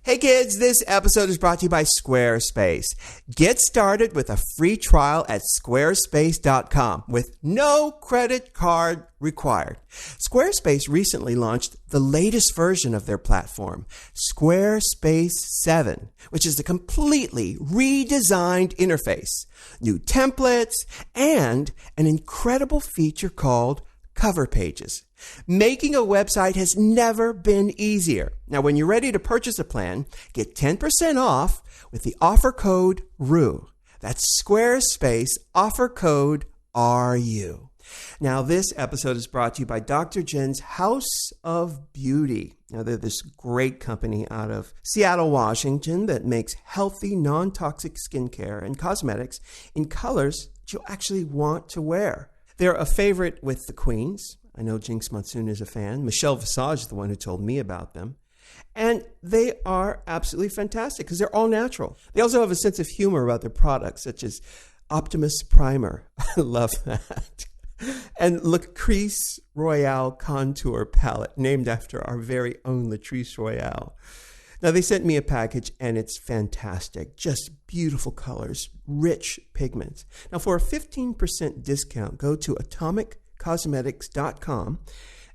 Hey kids, this episode is brought to you by Squarespace. Get started with a free trial at squarespace.com with no credit card required. Squarespace recently launched the latest version of their platform, Squarespace 7, which is a completely redesigned interface, new templates, and an incredible feature called cover pages. Making a website has never been easier. Now, when you're ready to purchase a plan, get 10% off with the offer code RU. That's Squarespace offer code RU. Now, this episode is brought to you by Dr. Jen's House of Beauty. Now, they're this great company out of Seattle, Washington that makes healthy, non-toxic skincare and cosmetics in colors that you'll actually want to wear. They're a favorite with the queens. I know Jinx Monsoon is a fan. Michelle Visage is the one who told me about them. And they are absolutely fantastic because they're all natural. They also have a sense of humor about their products, such as Optimus Primer. I love that. And Latrice Royale Contour Palette, named after our very own Latrice Royale. Now, they sent me a package, and it's fantastic. Just beautiful colors, rich pigments. Now, for a 15% discount, go to atomiccosmetics.com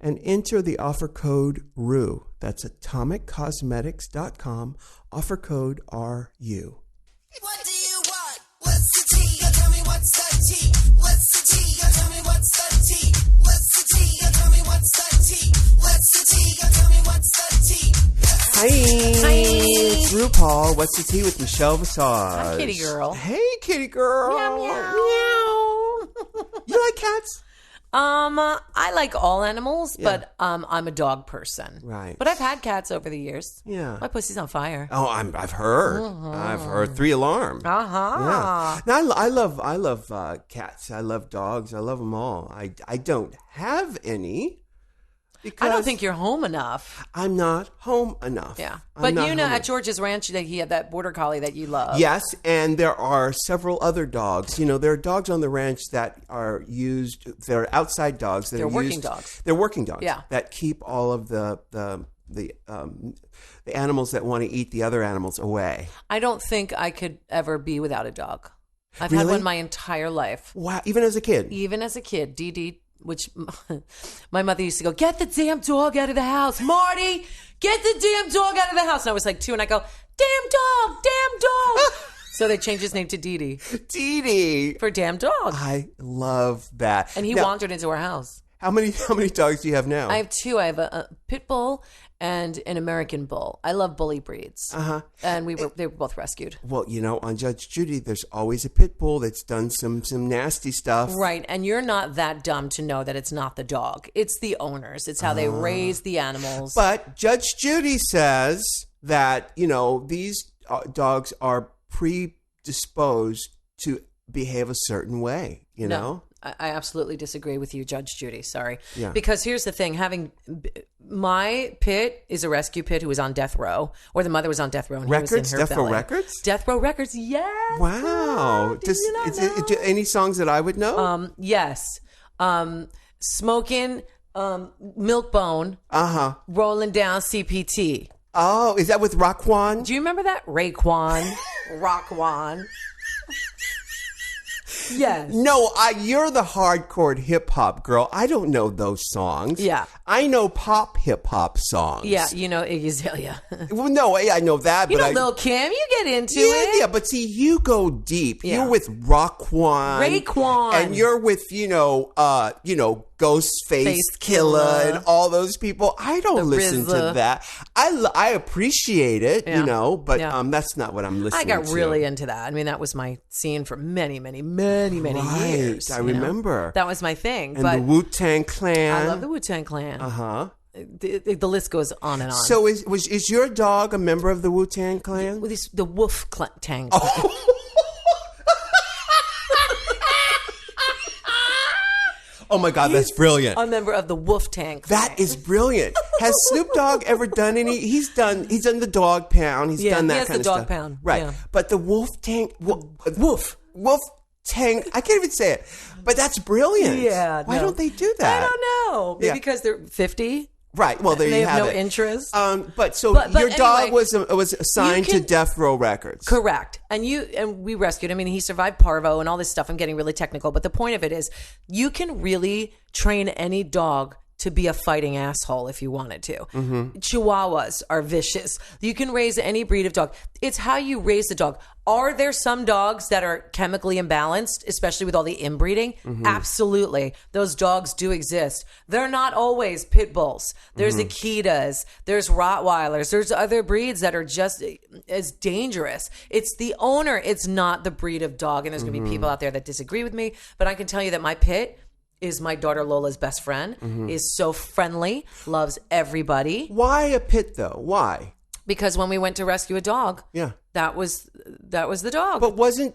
and enter the offer code RU. That's atomiccosmetics.com, offer code RU. What do you want? What's the tea? Tell me what's the tea? What's the tea? Tell me what's the tea? What's the tea? Tell me what's the tea? What's the tea? Tell me what's the tea? Hi, it's RuPaul. What's the tea with Michelle Visage? Hi, kitty girl. Hey, kitty girl. Meow, meow. You like cats? I like all animals, but I'm a dog person. Right. But I've had cats over the years. Yeah. My pussy's on fire. Oh, I've heard. I've heard 3 alarm. Yeah. Now, I love cats. I love dogs. I love them all. I don't have any. Because I don't think you're home enough. I'm not home enough. Yeah. I'm But not at George's Ranch, he had that border collie that you love. Yes, and there are several other dogs. You know, there are dogs on the ranch that are used. They're outside dogs. They're working dogs. They're working dogs. Yeah. That keep all of the animals that want to eat the other animals away. I don't think I could ever be without a dog. I've Really? had one my entire life. Wow, even as a kid. Even as a kid, Dee Dee, which my mother used to go, get the damn dog out of the house. Marty, get the damn dog out of the house. And I was like 2 and I go, damn dog. So they changed his name to Dee Dee. Dee Dee. For damn dog. I love that. And he Now, wandered into our house. How many dogs do you have now? I have 2. I have a pit bull and an American bull. I love bully breeds. And they were both rescued. Well, you know, on Judge Judy, there's always a pit bull that's done some nasty stuff. Right. And you're not that dumb to know that it's not the dog. It's the owners. It's how they raise the animals. But Judge Judy says that, you know, these dogs are predisposed to behave a certain way, you know? I absolutely disagree with you, Judge Judy. Sorry. Yeah. Because here's the thing. My pit is a rescue pit who was on death row, or the mother was on death row. And Records? He was in her Death Row belly. Records? Death Row Records, yes. Wow. Did you not know? Any songs that I would know? Yes. Smoking Milk Bone, Rolling Down CPT. Oh, is that with Raekwon? Do you remember that? Raekwon. Raekwon. Yes. No, you're the hardcore hip hop girl. I don't know those songs. Yeah. I know pop hip hop songs. Yeah, you know Iggy Azalea. Well, no, I know that. You but know Lil Kim, you get into it. Yeah, but see, you go deep. Yeah. You're with Raekwon. And you're with, Ghostface Killer and all those people. I don't listen to RZA. that. I appreciate it, but that's not what I'm listening to. I got really into that. I mean, that was my scene for many, many, many, many years. I remember. That was my thing. And but the Wu-Tang Clan. I love the Wu-Tang Clan. The list goes on and on. So is your dog a member of the Wu-Tang Clan? The Wolf Tang Clan. Oh my God, that's brilliant. A member of the Wolf Tang Clan. That is brilliant. Has Snoop Dogg ever done any? He's done the Dog Pound. He's done that kind of stuff. He has the Dog Pound. Right. Yeah. But the Wolf Tang, I can't even say it. But that's brilliant. Yeah. Why don't they do that? I don't know. Maybe because they're 50. Right. Well, there They you have have no it. interest. But your anyway, dog was assigned you to can- Death Row Records. Correct. And we rescued him. I mean, he survived parvo and all this stuff. I'm getting really technical, but the point of it is you can really train any dog to be a fighting asshole if you wanted to. Chihuahuas are vicious. You can raise any breed of dog. It's how you raise the dog. Are there some dogs that are chemically imbalanced, especially with all the inbreeding? Absolutely. Those dogs do exist. They're not always pit bulls. There's Akitas. There's Rottweilers. There's other breeds that are just as dangerous. It's the owner. It's not the breed of dog. And there's going to be people out there that disagree with me. But I can tell you that my pit is my daughter Lola's best friend, is so friendly, loves everybody. Why a pit, though? Why? Because when we went to rescue a dog, that was the dog. But wasn't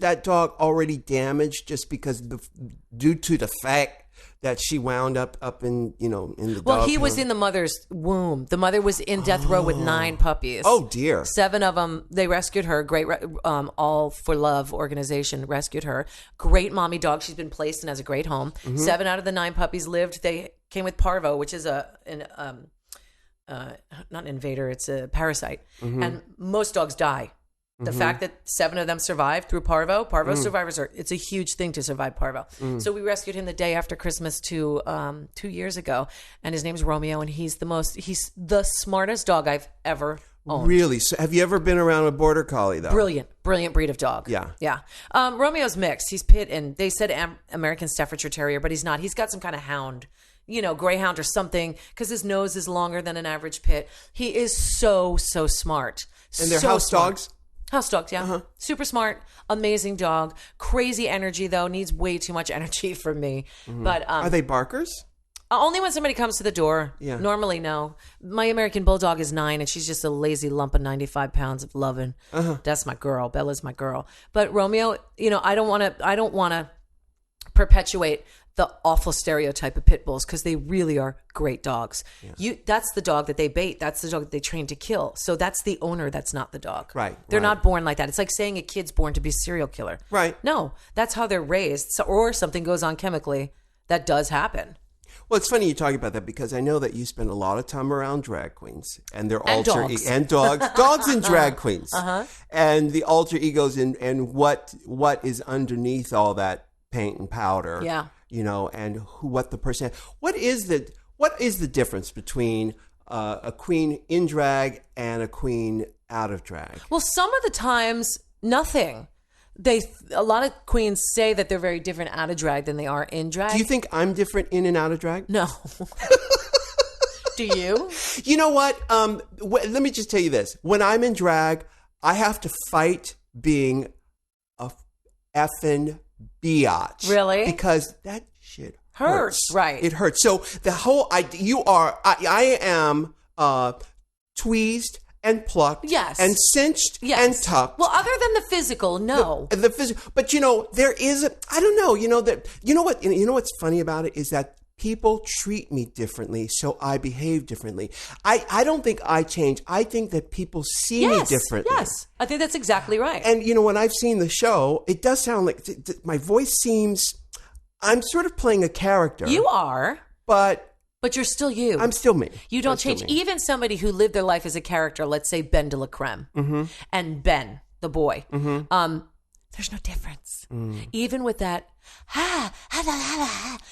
that dog already damaged just because due to the fact that she wound up in in the well, dog he was pound? in the mother's womb. The mother was in death row with 9 puppies. Oh dear. 7 of them, they rescued her. Great, All for Love organization rescued her. Great mommy dog. She's been placed and has a great home. 7 out of the 9 puppies lived. They came with parvo, which is not an invader, it's a parasite. And most dogs die. The fact that 7 of them survived through parvo survivors it's a huge thing to survive parvo. So we rescued him the day after Christmas 2 years ago, and his name's Romeo, and he's the smartest dog I've ever owned. Really? So have you ever been around a border collie though? Brilliant breed of dog. Yeah. Romeo's mixed. He's pit, and they said American Staffordshire Terrier, but he's not. He's got some kind of hound, greyhound or something, because his nose is longer than an average pit. He is so smart. And they're so house smart. dogs? House dogs, yeah. Super smart, amazing dog. Crazy energy, though. Needs way too much energy from me. But Are they barkers? only when somebody comes to the door. Yeah. Normally, no. My American Bulldog is 9, and she's just a lazy lump of 95 pounds of loving. That's my girl. Bella's my girl. But Romeo, I don't want to perpetuate the awful stereotype of pit bulls, because they really are great dogs. That's the dog that they bait. That's the dog that they train to kill. So that's the owner. That's not the dog. Right. They're not born like that. It's like saying a kid's born to be a serial killer. Right. No, that's how they're raised. So, or something goes on chemically. That does happen. Well, it's funny you talk about that, because I know that you spend a lot of time around drag queens and their And alter dogs. and dogs and drag queens, and the alter egos and what is underneath all that paint and powder. Yeah. And what the person. What is the difference between a queen in drag and a queen out of drag? Well, some of the times, nothing. A lot of queens say that they're very different out of drag than they are in drag. Do you think I'm different in and out of drag? No. Do you? You know what? Let me just tell you this. When I'm in drag, I have to fight being a effing biatch. Really? Because that shit hurts. Right. It hurts. So the whole idea, I am tweezed and plucked, Yes. and cinched, and tucked. Well, other than the physical, no. The physical, but there is I don't know. What's funny about it is that people treat me differently, so I behave differently. I don't think I change. I think that people see me differently. Yes, I think that's exactly right. And when I've seen the show, it does sound like my voice seems. I'm sort of playing a character. You are, but you're still you. I'm still me. You don't change. Even somebody who lived their life as a character, let's say Ben de la Creme, and Ben, the boy, there's no difference. Even with that,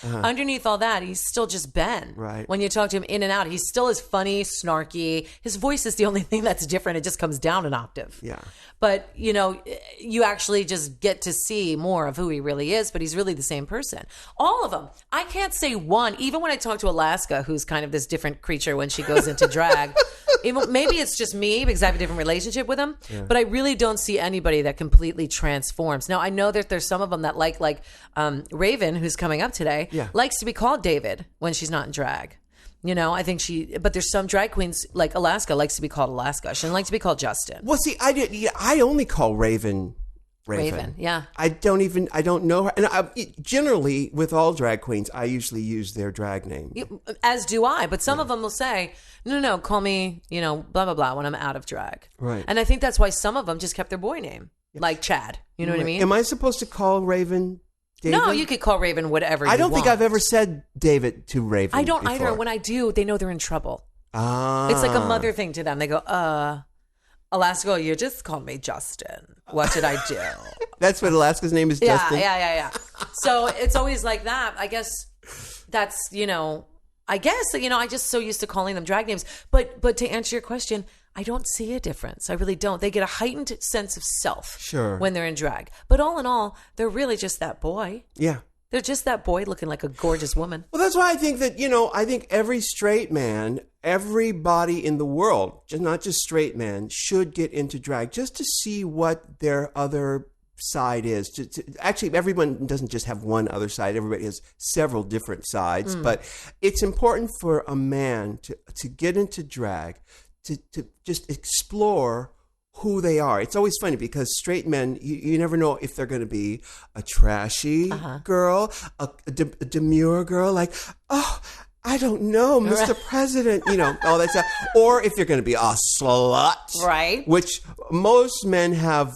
underneath all that, he's still just Ben. Right. When you talk to him in and out, he's still as funny, snarky. His voice is the only thing that's different. It just comes down an octave. Yeah. But, you actually just get to see more of who he really is, but he's really the same person. All of them. I can't say one. Even when I talk to Alaska, who's kind of this different creature when she goes into drag, maybe it's just me because I have a different relationship with him, but I really don't see anybody that completely transforms. Now, I know that there's some of them that like Raven, who's coming up today, likes to be called David when she's not in drag. I think but there's some drag queens, like Alaska, likes to be called Alaska. She doesn't like to be called Justin. Well, see, I only call Raven. Yeah. I don't know her. And generally, with all drag queens, I usually use their drag name. As do I. But some of them will say, no, call me, blah, blah, blah, when I'm out of drag. Right. And I think that's why some of them just kept their boy name, like Chad. You know what I mean? Am I supposed to call Raven David? No, you could call Raven whatever you I don't think want. I've ever said David to Raven. I don't before. either. When I do, they know they're in trouble. Ah. It's like a mother thing to them. They go, Alaska, you just called me Justin. What did I do? That's what Alaska's name is, Justin? Yeah. So it's always like that. I guess that's, I just so used to calling them drag names. But to answer your question, I don't see a difference. I really don't. They get a heightened sense of self when they're in drag. But all in all, they're really just that boy. Yeah. They're just that boy looking like a gorgeous woman. Well, that's why I think that, I think every straight man, everybody in the world, not just straight men, should get into drag just to see what their other side is. Actually, everyone doesn't just have one other side. Everybody has several different sides. But it's important for a man to get into drag, to just explore who they are. It's always funny because straight men, you never know if they're going to be a trashy girl, a demure girl, like, oh, I don't know, Mr. President, all that stuff. Or if you're going to be a slut. Right. Which most men have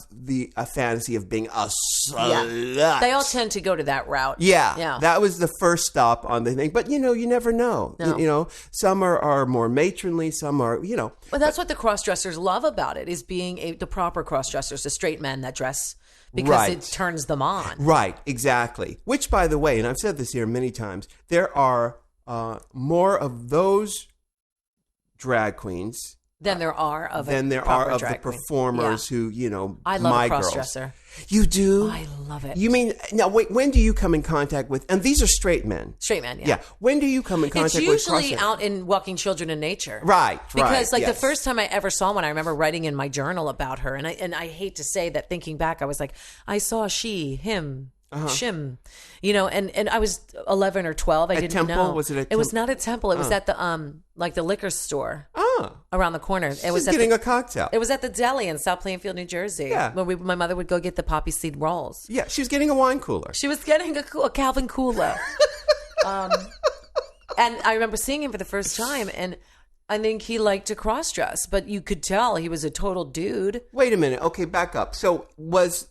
a fantasy of being a slut. Yeah. They all tend to go to that route. Yeah. That was the first stop on the thing. But, you never know. No. Some are more matronly. Some are, Well, that's what the cross-dressers love about it, is being the proper cross-dressers, the straight men that dress because it turns them on. Right. Exactly. Which, by the way, and I've said this here many times, there are more of those drag queens than there are of the performers who, I love my a cross-dresser. Girls. You do? I love it. You mean, now wait, when do you come in contact with, and these are straight men. Straight men, yeah. Yeah. When do you come in contact with It's usually cross-dressers? out in Walking Children in Nature. Right. Because the yes. first time I ever saw one, I remember writing in my journal about her. And I hate to say that, thinking back, I was like, I saw she, him, shim, and I was 11 or 12. I didn't Temple? know. Was it at It was not at Temple. It was at the the liquor store around the corner. It was getting a cocktail. It was at the deli in South Plainfield, New Jersey. Yeah. When my mother would go get the poppy seed rolls. Yeah, she was getting a wine cooler. She was getting a Calvin cooler. And I remember seeing him for the first time, and I think he liked to cross-dress, but you could tell he was a total dude. Wait a minute. Okay, back up. So was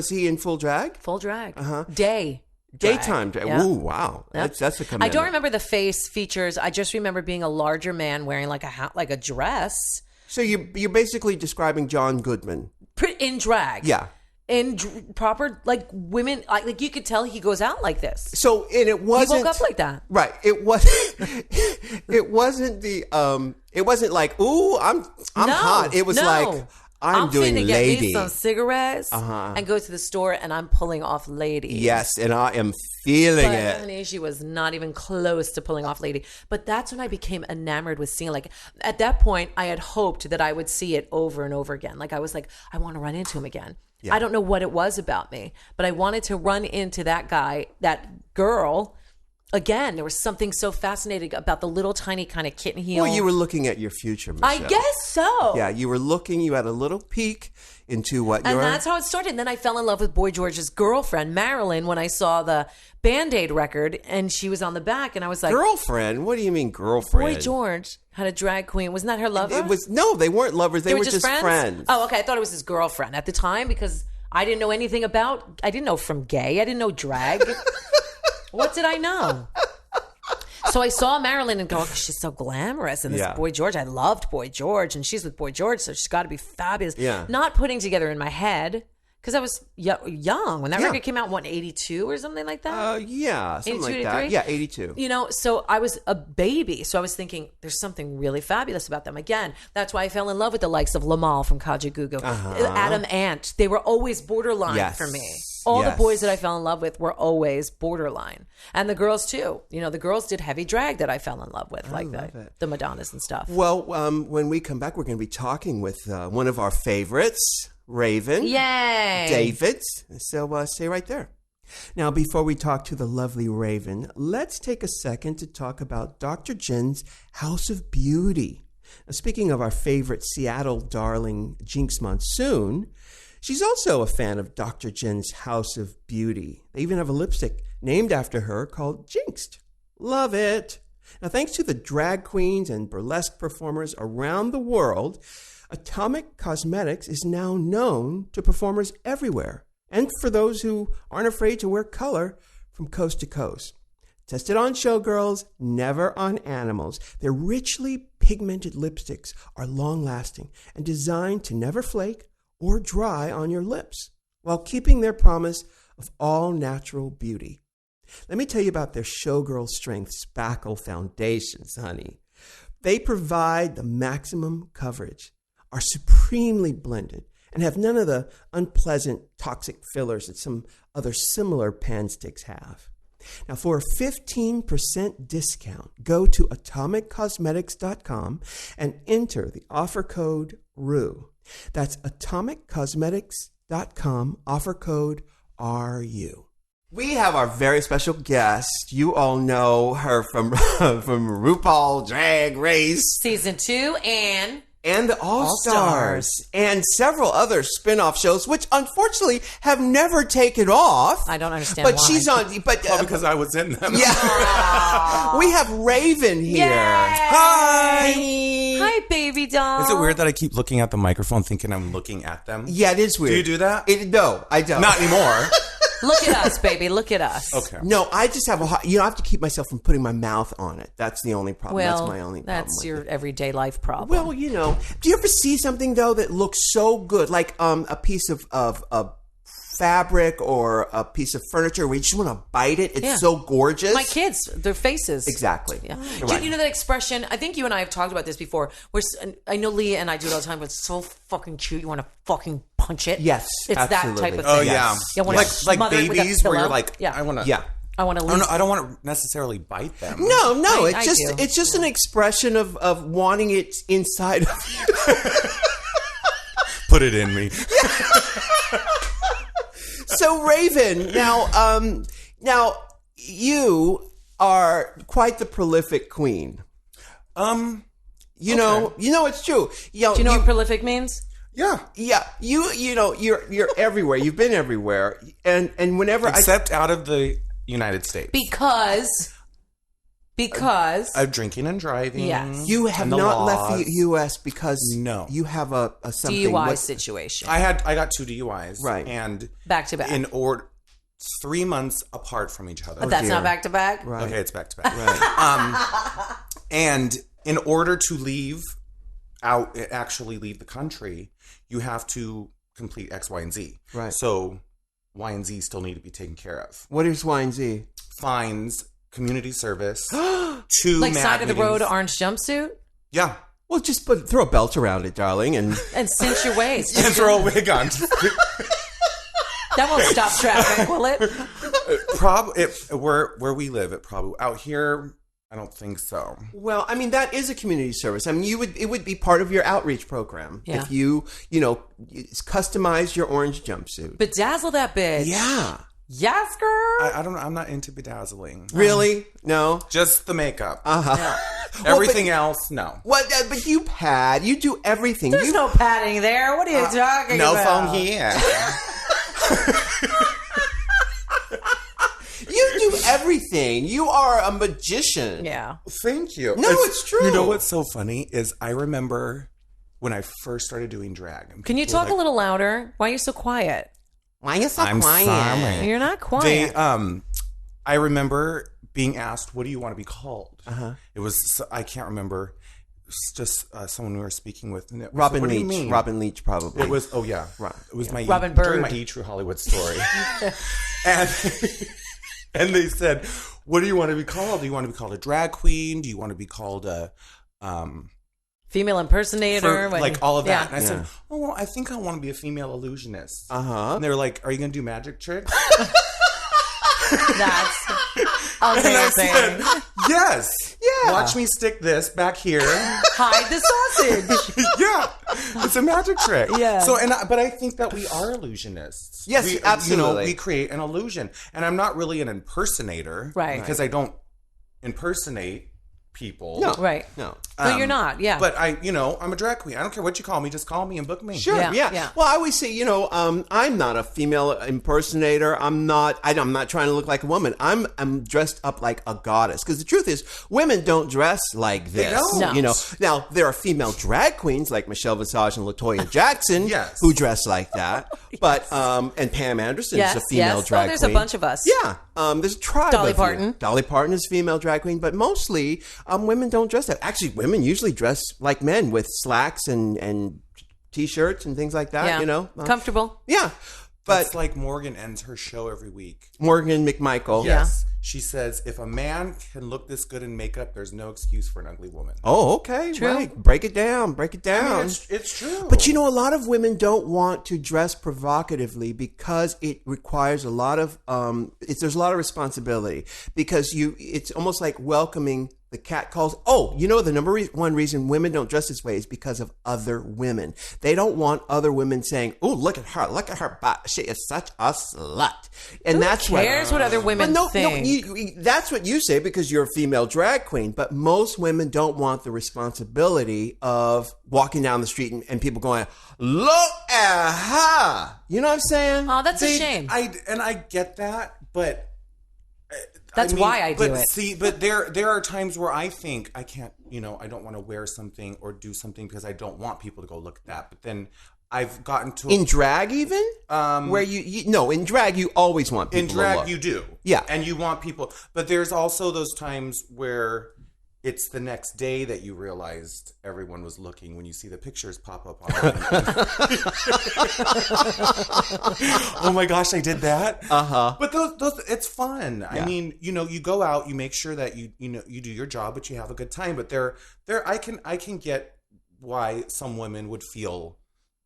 he in full drag? Full drag. Daytime drag. Yeah. Ooh, wow. Yep. That's a commitment. I don't remember the face features. I just remember being a larger man wearing like a dress. So you're basically describing John Goodman. In drag. Yeah. In proper, like, women, like you could tell he goes out like this. So, and it wasn't... He woke up like that. Right. It wasn't like, ooh, I'm hot. It was like... I'm doing finna lady. Get me some cigarettes and go to the store, and I'm pulling off lady. Yes, and I am feeling it. Honey, she was not even close to pulling off lady. But that's when I became enamored with seeing, like, at that point, I had hoped that I would see it over and over again. Like, I was like, I want to run into him again. Yeah. I don't know what it was about me, but I wanted to run into that guy, that girl. Again, there was something so fascinating about the little tiny kind of kitten heel. Well, you were looking at your future, Michelle. I guess so. Yeah, you were looking, you had a little peek into what and that's how it started. And then I fell in love with Boy George's girlfriend, Marilyn, when I saw the Band-Aid record, and she was on the back, and I was like... Girlfriend? What do you mean girlfriend? Boy George had a drag queen. Wasn't that her lover? No, they weren't lovers. They were just friends. Oh, okay. I thought it was his girlfriend at the time, because I didn't know anything about... I didn't know from gay. I didn't know drag. What did I know? So I saw Marilyn and go, oh, she's so glamorous. And this Boy George, I loved Boy George. And she's with Boy George, so she's got to be fabulous. Yeah. Not putting together in my head, because I was young when that record came out, 82 or something like that? Yeah, something like 82, that. 83? Yeah, 82. So I was a baby. So I was thinking, there's something really fabulous about them. Again, that's why I fell in love with the likes of Lamal from Kajagoogoo, Adam Ant. They were always borderline for me. All the boys that I fell in love with were always borderline. And the girls, too. The girls did heavy drag that I fell in love with, like the Madonnas and stuff. Well, when we come back, we're going to be talking with one of our favorites, Raven. Yay! David. So stay right there. Now, before we talk to the lovely Raven, let's take a second to talk about Dr. Jen's House of Beauty. Now, speaking of our favorite Seattle darling, Jinx Monsoon, she's also a fan of Dr. Jen's House of Beauty. They even have a lipstick named after her called Jinxed. Love it. Now, thanks to the drag queens and burlesque performers around the world, Atomic Cosmetics is now known to performers everywhere And for those who aren't afraid to wear color from coast to coast. Tested on showgirls, never on animals. Their richly pigmented lipsticks are long-lasting and designed to never flake or dry on your lips, while keeping their promise of all-natural beauty. Let me tell you about their Showgirl Strength Spackle Foundations, honey. They provide the maximum coverage, are supremely blended, and have none of the unpleasant toxic fillers that some other similar pan sticks have. Now, for a 15% discount, go to atomiccosmetics.com and enter the offer code RU. That's atomiccosmetics.com, offer code RU. We have our very special guest. You all know her from RuPaul Drag Race Season 2 and the All-Stars, and several other spin-off shows, which unfortunately have never taken off. I don't understand but why. she's on. But because I was in them. Yeah, we have Raven here. Hi. Hi, baby doll. Is it weird that I keep looking at the microphone thinking I'm looking at them? Yeah, it is weird. Do you do that? No, I don't. Not anymore. Look at us, baby. Look at us. Okay. No, I just have I have to keep myself from putting my mouth on it. That's the only problem. Well, that's my only problem. That's with your it. everyday life problem. Well, do you ever see something though that looks so good, like a piece of fabric or a piece of furniture where you just want to bite it? It's so gorgeous. My kids, their faces. Exactly. Yeah. Right. You know that expression? I think you and I have talked about this before. I know Leah and I do it all the time, but it's so fucking cute. You want to fucking punch it. Yes, it's absolutely. that type of thing. Oh yeah. You wanna like smother it with a babies where you're pillow. like, Yeah. I want to. Yeah. I want to. I don't want to necessarily bite them. No, I do. it's just an expression of wanting it inside of you. Put it in me. So Raven, now you are quite the prolific queen. You know it's true. Do you know what prolific means? Yeah. Yeah, you're everywhere. You've been everywhere, and whenever Except out of the United States. Because Of drinking and driving. Yes. you have and the not left laws. the U.S. because No. you have a something. DUI situation. I got 2 DUIs. Right. And Back to back. in 3 months apart from each other. But that's dear. not back to back. Right. Okay, it's back to back. Right. And in order to actually leave the country, you have to complete X, Y, and Z. Right. So Y and Z still need to be taken care of. What is Y and Z? Fines, community service, 2 Like mad side of the meetings. road orange jumpsuit Yeah. Well, just throw a belt around it, darling, and and cinch your waist. And throw a wig on. That won't stop traffic, will it? Where we live, it probably out here. I don't think so. well, I mean that is a community service. I mean, it would be part of your outreach program Yeah. if you customize your orange jumpsuit. Bedazzle that bitch. Yeah, Yes, girl. I don't know. I'm not into bedazzling. really? No. Just the makeup. Uh-huh. Everything else, no. What? But you do everything. There's you no padding there. What are you talking No about? phone here. You do everything. You are a magician. Yeah. Thank you. No, it's true. You know what's so funny is I remember when I first started doing drag. and Can you people were talk a little louder? Why are you so quiet? Why are you so I'm quiet? sorry. You're not quiet. I remember being asked, "What do you want to be called?" It was I can't remember. It's just someone we were speaking with. And it was, Robin what do you Leach. mean? Robin Leach, probably. It was. Oh yeah, Right. It was my Robin during Bird. my True Hollywood story, and and they said, "What do you want to be called? Do you want to be called a drag queen? Do you want to be called a Female impersonator. for, like all of that?" Yeah. And I said, "Oh, well, I think I want to be a female illusionist." Uh-huh. And they were like, "Are you going to do magic tricks?" That's And I amazing. said, "Yes. Yeah. Watch me stick this back here." Hide the sausage. Yeah, it's a magic trick. Yeah. So, but I think that we are illusionists. Yes, we, absolutely. we create an illusion, and I'm not really an impersonator, Right. Because I don't impersonate people. No. Right. No. No, you're not. Yeah. But I'm a drag queen. I don't care what you call me. Just call me and book me. Sure. Yeah, Yeah. yeah. Well, I always say, I'm not a female impersonator. I'm not trying to look like a woman. I'm dressed up like a goddess. Because the truth is, women don't dress like this. don't. No. Now there are female drag queens like Michelle Visage and LaToya Jackson Yes. who dress like that. But and Pam Anderson is a Yes, female yes. drag Oh, there's queen. a bunch of us. Yeah. There's a tribe. Dolly of you. Parton. Dolly Parton is a female drag queen, but mostly women don't dress that. Actually, women usually dress like men with slacks and t-shirts and things like that. Yeah. Comfortable. Yeah. But It's like Morgan ends her show every week. Morgan McMichael. Yeah. Yes. She says, if a man can look this good in makeup, there's no excuse for an ugly woman. Oh, okay. True. Right. Break it down. Break it down. I mean, it's true. But a lot of women don't want to dress provocatively because it requires a lot of there's a lot of responsibility because it's almost like welcoming the cat calls. Oh, the number one reason women don't dress this way is because of other women. They don't want other women saying, "Oh, look at her butt. She is such a slut." And that's Cares what other women think. that's what you say because you're a female drag queen. But most women don't want the responsibility of walking down the street and people going, "Look at her." You know what I'm saying? Oh, that's a shame. I get that, but That's why I do it. See, but there are times where I think I can't, I don't want to wear something or do something because I don't want people to go look at that. But then I've gotten to In drag, even where in drag you always want people in drag to look. you do, Yeah. and you want people. But there's also those times where it's the next day that you realized everyone was looking when you see the pictures pop up online. Oh my gosh, I did that. But those it's fun. Yeah. I mean, you go out, you make sure that you do your job, but you have a good time. But I can get why some women would feel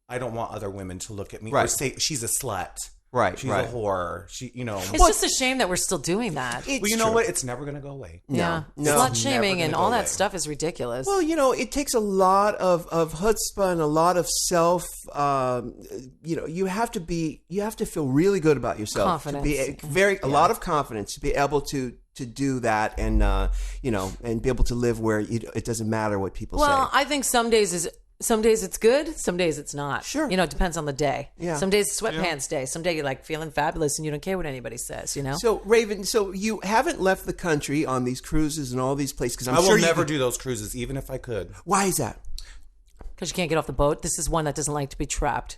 I don't want other women to look at me or Right. say she's a slut. Right, She's right. a whore. It's just a shame that we're still doing that. Well, you know what? It's never going to go away. Yeah. No. Slut It's shaming never and gonna all go that away. stuff is ridiculous. Well, it takes a lot of chutzpah and a lot of self. You have to feel really good about yourself. Confidence. To be a lot of confidence to be able to do that and and be able to live where it doesn't matter what people Well, say. I think some days it's good, some days it's not. Sure. It depends on the day. Yeah. Some days it's sweatpants day. Some day you're like feeling fabulous and you don't care what anybody says, So Raven, you haven't left the country on these cruises and all these places because I will never do those cruises, even if I could. Why is that? Because you can't get off the boat. This is one that doesn't like to be trapped.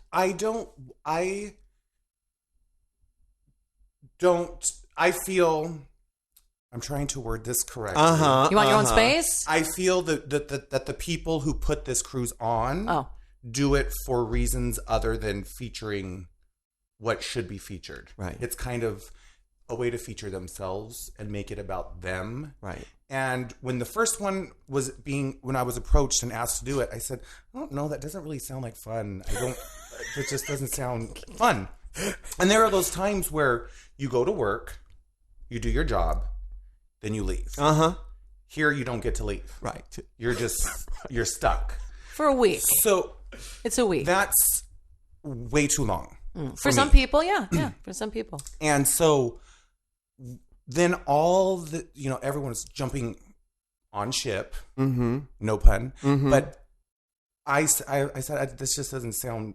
I feel. I'm trying to word this correctly. You want your own space? I feel that the people who put this cruise on do it for reasons other than featuring what should be featured. Right. It's kind of a way to feature themselves and make it about them. Right. And when the first one when I was approached and asked to do it, I said, I don't know, that doesn't really sound like fun. It just doesn't sound fun. And there are those times where you go to work, you do your job, then you leave. Here you don't get to leave. Right. You're stuck. For a week. So It's a week. that's way too long. For some people, yeah. For some people. And so then everyone's jumping on ship. No pun. But I said, this just doesn't sound,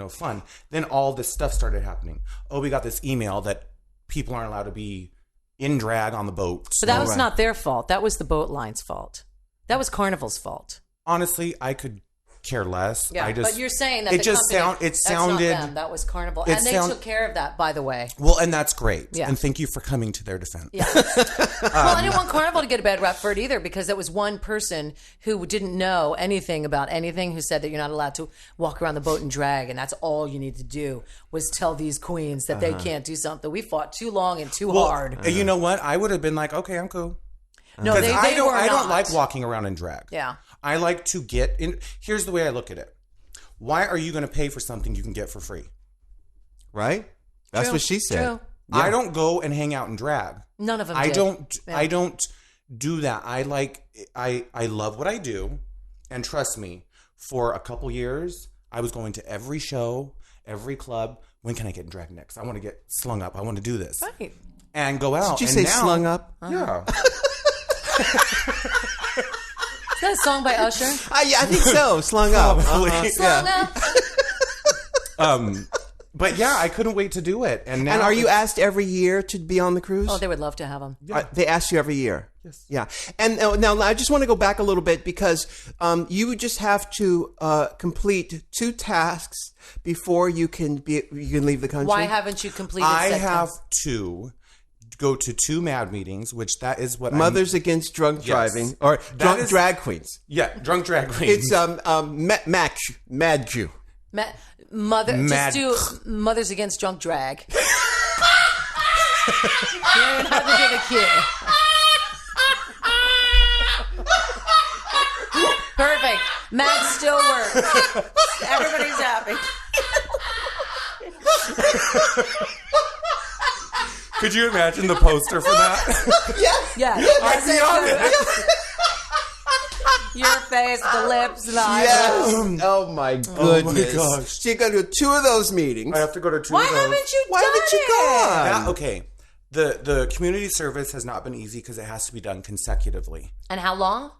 fun. Then all this stuff started happening. Oh, we got this email that people aren't allowed to be in drag on the boat. But that was not their fault. That was the boat line's fault. That was Carnival's fault. Honestly, I could care less. Yeah, but you're saying that it the just company, it sounded that's not them. That was Carnival, and they took care of that, by the way. Well, and that's great. Yeah. And thank you for coming to their defense. Yeah. Well, I didn't want Carnival to get a bad rap for it either, because there was one person who didn't know anything about anything who said that you're not allowed to walk around the boat and drag, and that's all you need to do was tell these queens that they can't do something. We fought too long and too hard. You know what? I would have been like, okay, I'm cool. No, they I were don't not. like walking around in drag. Yeah. I like to get in. Here's the way I look at it. Why are you going to pay for something you can get for free? Right? That's True. what she said. True. Yeah. I don't go and hang out in drag. None of them I did. don't. Yeah. I don't do that. I love what I do, and trust me, for a couple years, I was going to every show, every club. When can I get in drag next? I want to get slung up. I want to do this Right. and go out. Did you and say now, slung up? Yeah. that a song by Usher? Yeah, I think so. Slung up. Probably. Slung up. But yeah, I couldn't wait to do it. And now And are you asked every year to be on the cruise? Oh, they would love to have them. They ask you every year. Yes. Yeah. And now I just want to go back a little bit because you would just have to complete 2 tasks before you can leave the country. Why haven't you completed I said have task? to go to 2 MAD meetings, which that is what Mothers Against Drunk Driving or That is- drag queens. Yeah, drunk drag queens. It's Mad Jew. Just do Mothers Against Drunk Drag. You don't even have to give a cue. Perfect. Matt still works. Everybody's happy. Could you imagine the poster for that? Yeah. I'd be on it. Your face, the lips, the eyes. Yes. Oh my goodness. gosh. So you're going to do 2 of those meetings. I have to go to 2 Why of those. haven't you Why done haven't you it? gone? Okay. The community service has not been easy because it has to be done consecutively. And how long?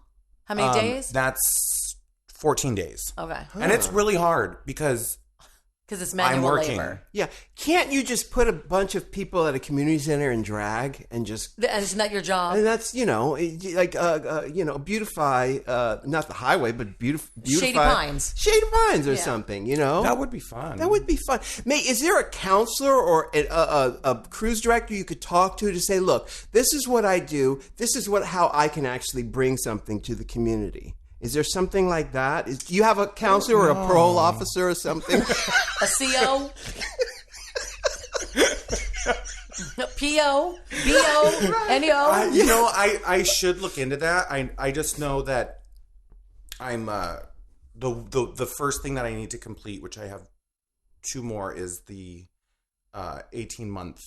How many days? That's 14 days. Okay. And it's really hard because Because it's I'm manual working. labor. Yeah. Can't you just put a bunch of people at a community center and drag and just... And isn't that your job? And that's, beautify, not the highway, but beautify... Shady Pines. Shady Pines or something, That would be fun. That would be fun. May, is there a counselor or a cruise director you could talk to say, look, this is what I do. This is how I can actually bring something to the community. Is there something like that? Do you have a counselor or a parole officer or something? A CO? PO? BO? NEO? I should look into that. I just know that I'm the first thing that I need to complete, which I have 2 more, is the 18-month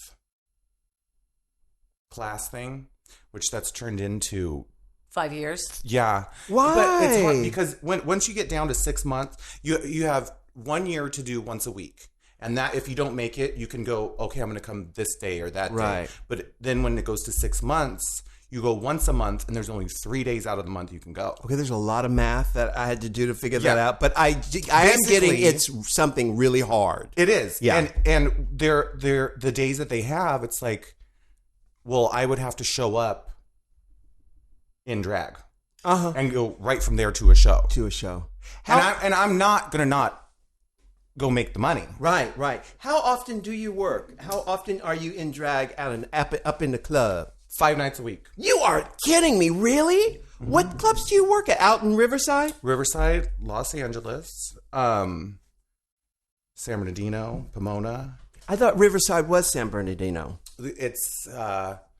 class thing, which that's turned into 5 years. Yeah. Why? But it's hard because once you get down to 6 months, you have 1 year to do once a week. And that if you don't make it, you can go, okay, I'm going to come this day or that Right. day. But then when it goes to 6 months, you go once a month and there's only 3 days out of the month you can go. Okay, there's a lot of math that I had to do to figure that Yeah. out. But I am getting Basically- it's something really hard. It is. Yeah. And they're the days that they have, it's like, well, I would have to show up in drag and go right from there to a show. To a show. And I'm not going to not go make the money. Right. How often do you work? How often are you in drag up in the club? 5 nights a week. You are kidding me, really? What clubs do you work at? Out in Riverside? Riverside, Los Angeles, San Bernardino, Pomona. I thought Riverside was San Bernardino. It's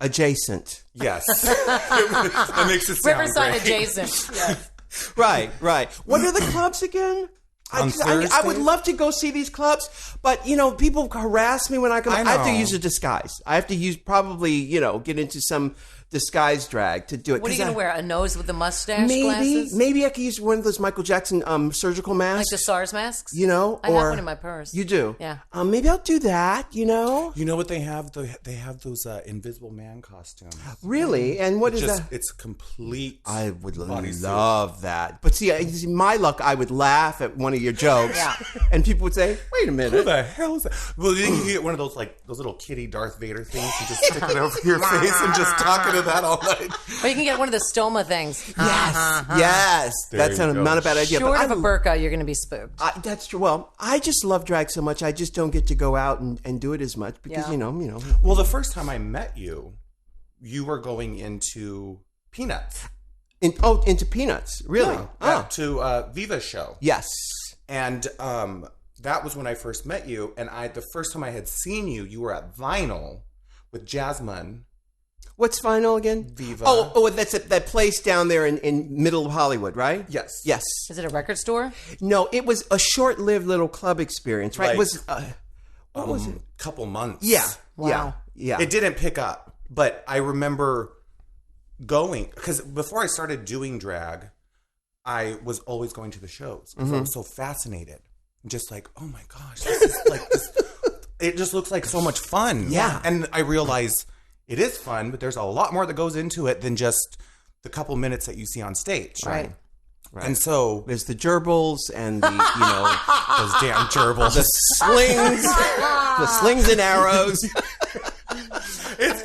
Adjacent. yes. That makes it sound Riverside great. adjacent. Yeah. Right. What are the clubs again? On I would Thursdays? love to go see these clubs, but people harass me when I come. I I have to know. use a disguise. I have to get into some disguise drag to do it. What are you going to wear? A nose with the mustache glasses? Maybe I could use one of those Michael Jackson surgical Like masks. the SARS masks? I I have one in my purse. You do? Yeah. Maybe I'll do that. You know what they have? They have those Invisible Man costumes. Really? And what is that? It's complete. I would bodysuit. love that. But see, my luck, I would laugh at one of your jokes, Yeah. and people would say, "Wait a Who minute." the hell is that? Well, then you get one of those those little kitty Darth Vader things and just stick it over your face and just talk into that all night. Or you can get one of the stoma things. Yes, There that's you go. not a bad idea. Short but of a burqa, you're going to be spooked. that's true. Well, I just love drag so much. I just don't get to go out and do it as much because Yeah. Well, the first time I met you, you were going into Peanuts. Into Peanuts, really? To Viva's show. Yes. And that was when I first met you. And the first time I had seen you, you were at Vinyl with Jasmine. What's Final again? Viva. Oh, that's that place down there in middle of Hollywood, right? Yes. Yes. Is it a record store? No, it was a short-lived little club experience, right? Like, it was what was it? Couple months. Yeah. Wow. Yeah. It didn't pick up, but I remember going because before I started doing drag, I was always going to the shows because I was so fascinated. Just like, oh my gosh, this is like this. It just looks like so much fun. Yeah. And I realize it is fun, but there's a lot more that goes into it than just the couple minutes that you see on stage. Right. Right. And so There's the gerbils and the, those damn gerbils. the slings and arrows. It's,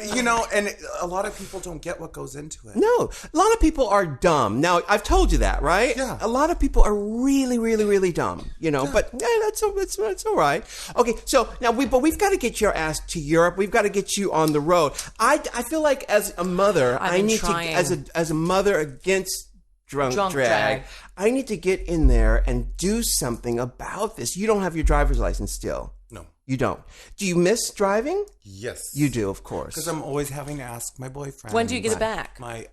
and a lot of people don't get what goes into it. No, a lot of people are dumb. Now, I've told you that, right? Yeah. A lot of people are really, really, really dumb, but that's all right. Okay, so now we've got to get your ass to Europe. We've got to get you on the road. I feel like as a mother, I've been I need trying. to, as a mother against drunk drag, drag. I need to get in there and do something about this. You don't have your driver's license still. No. You don't. Do you miss driving? Yes. You do, of course. Because I'm always having to ask my boyfriend. When do you get it back? My,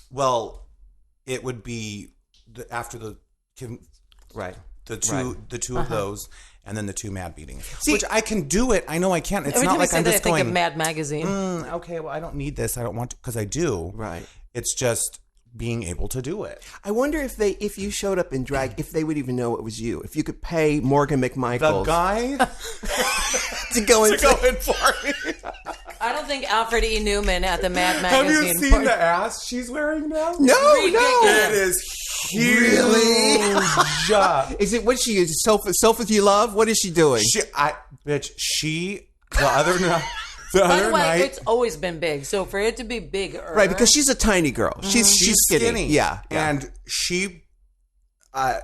well, it would be after the Right. the two Right. the 2 of those, and then the 2 mad beatings. See- Which I can do it. I know I can. It's Every not time like I say I'm that, just I think going. of Mad Magazine. Okay, well, I don't need this. I don't want to, because I do. Right. It's just being able to do it. I wonder if you showed up in drag, if they would even know it was you. If you could pay Morgan The McMichael guy to go to into go in for me. I don't think Alfred E. Newman at the Mad Have Magazine. you seen the ass she's wearing now? No, Ridiculous. It is huge. Is it what she is? Self with you love? What is she doing? The other night. The By other the way, night. it's always been big. So for it to be bigger, Right, because she's a tiny girl. She's skinny. Yeah. And she had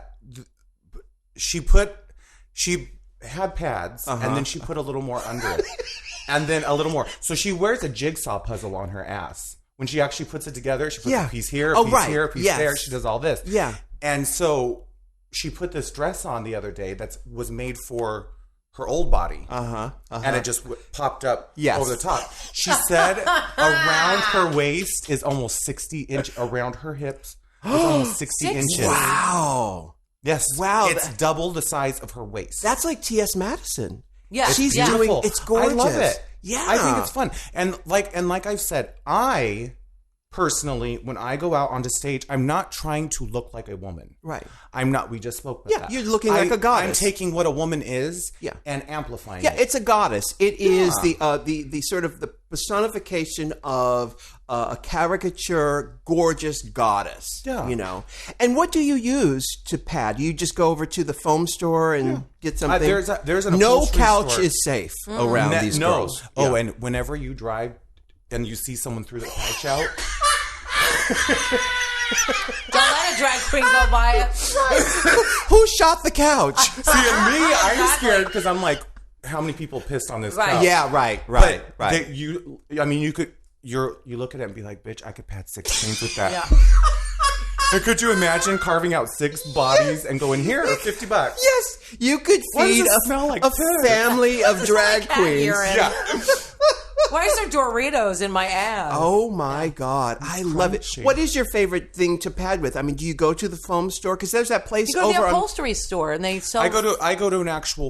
pads, and then she put a little more under it, and then a little more. So she wears a jigsaw puzzle on her ass. When she actually puts it together, she puts a piece here, a piece here, a piece there. She does all this. Yeah. And so she put this dress on the other day that was made for her old body. And it just popped up over the top. She said around her waist is almost 60 inches. Around her hips is almost 60 inches. Wow. Yes. Wow. It's double the size of her waist. That's like T.S. Madison. Yeah, She's yeah. doing Beautiful. it's gorgeous. I love it. Yeah. I think it's fun. And like I've said, I personally, when I go out onto stage, I'm not trying to look like a woman. Right. I'm not. We just spoke about that. You're looking like a goddess. I'm taking what a woman is and amplifying Yeah, it. it's a goddess. It is the sort of the personification of a caricature, gorgeous goddess. Yeah. And what do you use to pad? You just go over to the foam store and get something. There's an no upholstery couch store. is safe around these girls. Oh, and whenever you drive and you see someone through the couch out. Don't let a drag queen go by it. Who shot the couch? See, and me, I'm scared because I'm like, how many people pissed on this Right. couch? Yeah, right. But you look at it and be like, bitch, I could pad 6 chains with that. Yeah. And could you imagine carving out 6 bodies and going, here, $50? Yes, you could Why does feed it smell like a piss? family of drag Cat queens. urine. Yeah. Why is there Doritos in my ass? Oh my God, I love it. crunchy. What is your favorite thing to pad with? I mean, do you go to the foam store? Because there's that place You go to over the on. upholstery store and they sell. I go to an actual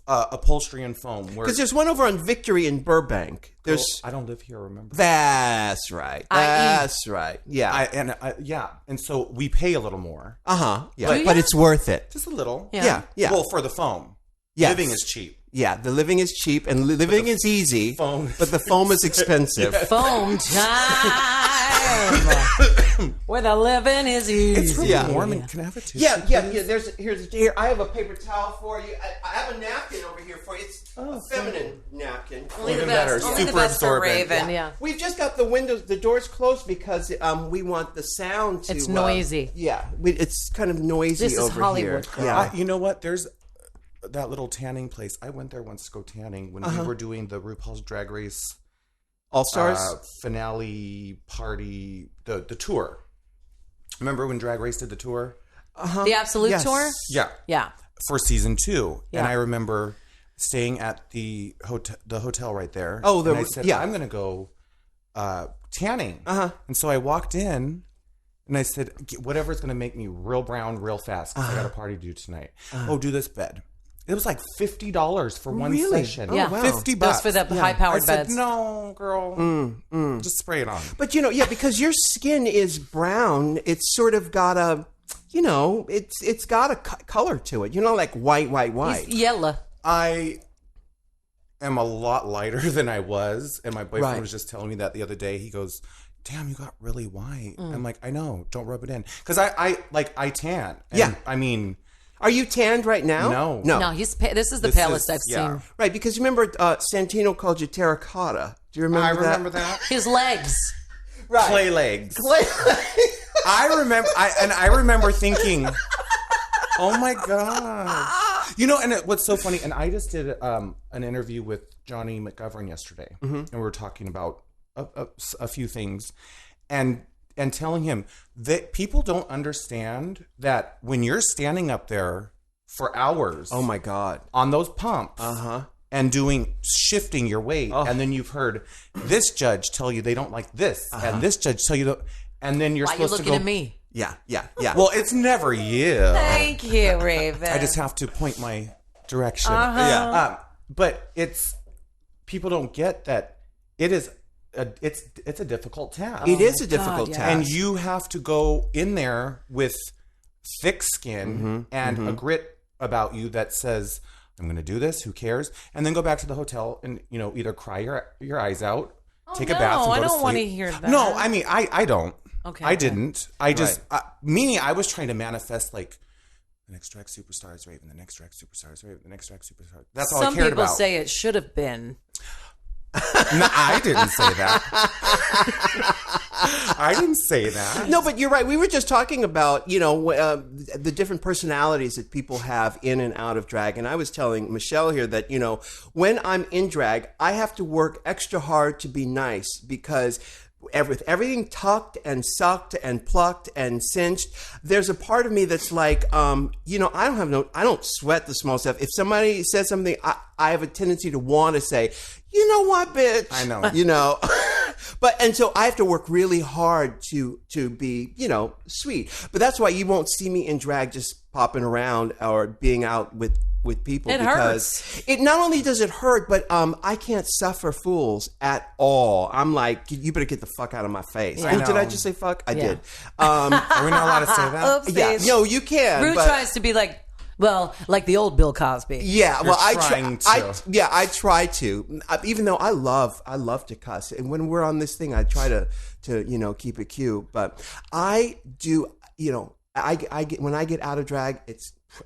upholstery and foam. Because there's one over on Victory in Burbank. There's. I don't live here, remember? That's right. That's right. Yeah. And so we pay a little more. Yeah. Do But ya? it's worth it. Just a little. Yeah. Yeah. Well, for the foam. Yes. Living is cheap. Yeah. The living is cheap and living is easy. Foam. But the foam is expensive. Foam time. Where the living is easy. It's really Yeah. warm. And can I have a tissue? Yeah. Here. I have a paper towel for you. I have a napkin over here for you. It's a feminine napkin. Only the Even best. better. Only the Super best for absorbent. Raven. Yeah. We've just got the doors closed because we want the sound to. It's noisy. It's kind of noisy This is over Hollywood, here. girl. Yeah. You know what? There's that little tanning place. I went there once to go tanning when we were doing the RuPaul's Drag Race All Stars. finale party, the tour. Remember when Drag Race did the tour? The Absolute Yes. Tour? Yeah. Yeah. For season 2. Yeah. And I remember staying at the hotel right there. Oh, and I said, yeah. I'm going to go tanning. And so I walked in and I said, whatever's going to make me real brown real fast because I got a party to do tonight. Oh, do this bed. It was like $50 for one Really? session. Oh, Yeah. wow. $50. Those for the I high-powered said, beds. no, girl. Just spray it on. But because your skin is brown, it's sort of got a, it's got a color to it. Like white. He's yellow. I am a lot lighter than I was. And my boyfriend Right. was just telling me that the other day. He goes, damn, you got really white. I'm like, I know, don't rub it in. Because I tan. And, Yeah. I mean... Are you tanned right now? No. No, this is the palest I've seen. Right, because remember, Santino called you terracotta. Do you remember that? I remember that. His legs. Right. Clay legs. Clay. I remember thinking, oh my God. You know, and what's so funny, and I just did an interview with Johnny McGovern yesterday, and we were talking about a few things, and telling him that people don't understand that when you're standing up there for hours, Oh my God. on those pumps, and shifting your weight, and then you've heard this judge tell you they don't like this, and this judge tell you, and then you're Why are you supposed looking to go. at me? Yeah. Well, it's never you. Thank you, Raven. I just have to point my direction. Yeah. But people don't get that it is it's a difficult task. It is a difficult God, task. And you have to go in there with thick skin and a grit about you that says, I'm going to do this. Who cares? And then go back to the hotel and, either cry your eyes out, take a bath, and go I to don't sleep. want to hear that. No, I mean, I don't. Okay, I okay. didn't. I just, meaning I was trying to manifest like, the next drag superstar is Raven, the next drag superstar is Raven, the next drag superstar. That's all I Some cared people about. say it should have been. No, I didn't say that. I didn't say that. No, but you're right. We were just talking about, the different personalities that people have in and out of drag. And I was telling Michelle here that, when I'm in drag, I have to work extra hard to be nice because with everything tucked and sucked and plucked and cinched, there's a part of me that's like, I don't sweat the small stuff. If somebody says something, I have a tendency to want to say, you know what, bitch? I know. And so I have to work really hard to be, sweet. But that's why you won't see me in drag just popping around or being out with people. It because hurts. It not only does it hurt, but I can't suffer fools at all. I'm like, you better get the fuck out of my face. I Did I know. just say fuck? I Yeah. did. Are we not allowed to say that? Oopsies. Yeah, no, you can. Rue but- tries to be like the old Bill Cosby. Yeah, You're well, I trying try. to. I try to. Even though I love to cuss, and when we're on this thing, I try to keep it cute. But I do. I get when I get out of drag,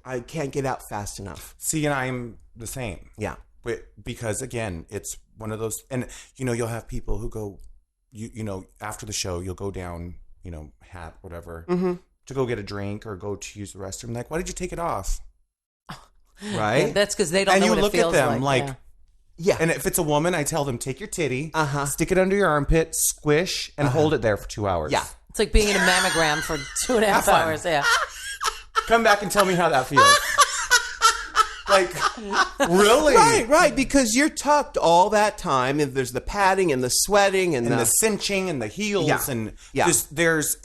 I can't get out fast enough. See, and I'm the same. Yeah. Because again, it's one of those, and you'll have people who go, after the show, you'll go down, hat, whatever, to go get a drink or go to use the restroom. Like, why did you take it off? Right. That's because they don't And know you what look it feels at them like, yeah. Yeah. and if it's a woman, I tell them, take your titty, stick it under your armpit, squish, and hold it there for 2 hours. Yeah. It's like being in a mammogram for 2.5 Have fun. hours. Yeah. Come back and tell me how that feels. Like, really? Right, because you're tucked all that time, and there's the padding and the sweating and, And the cinching and the heels and just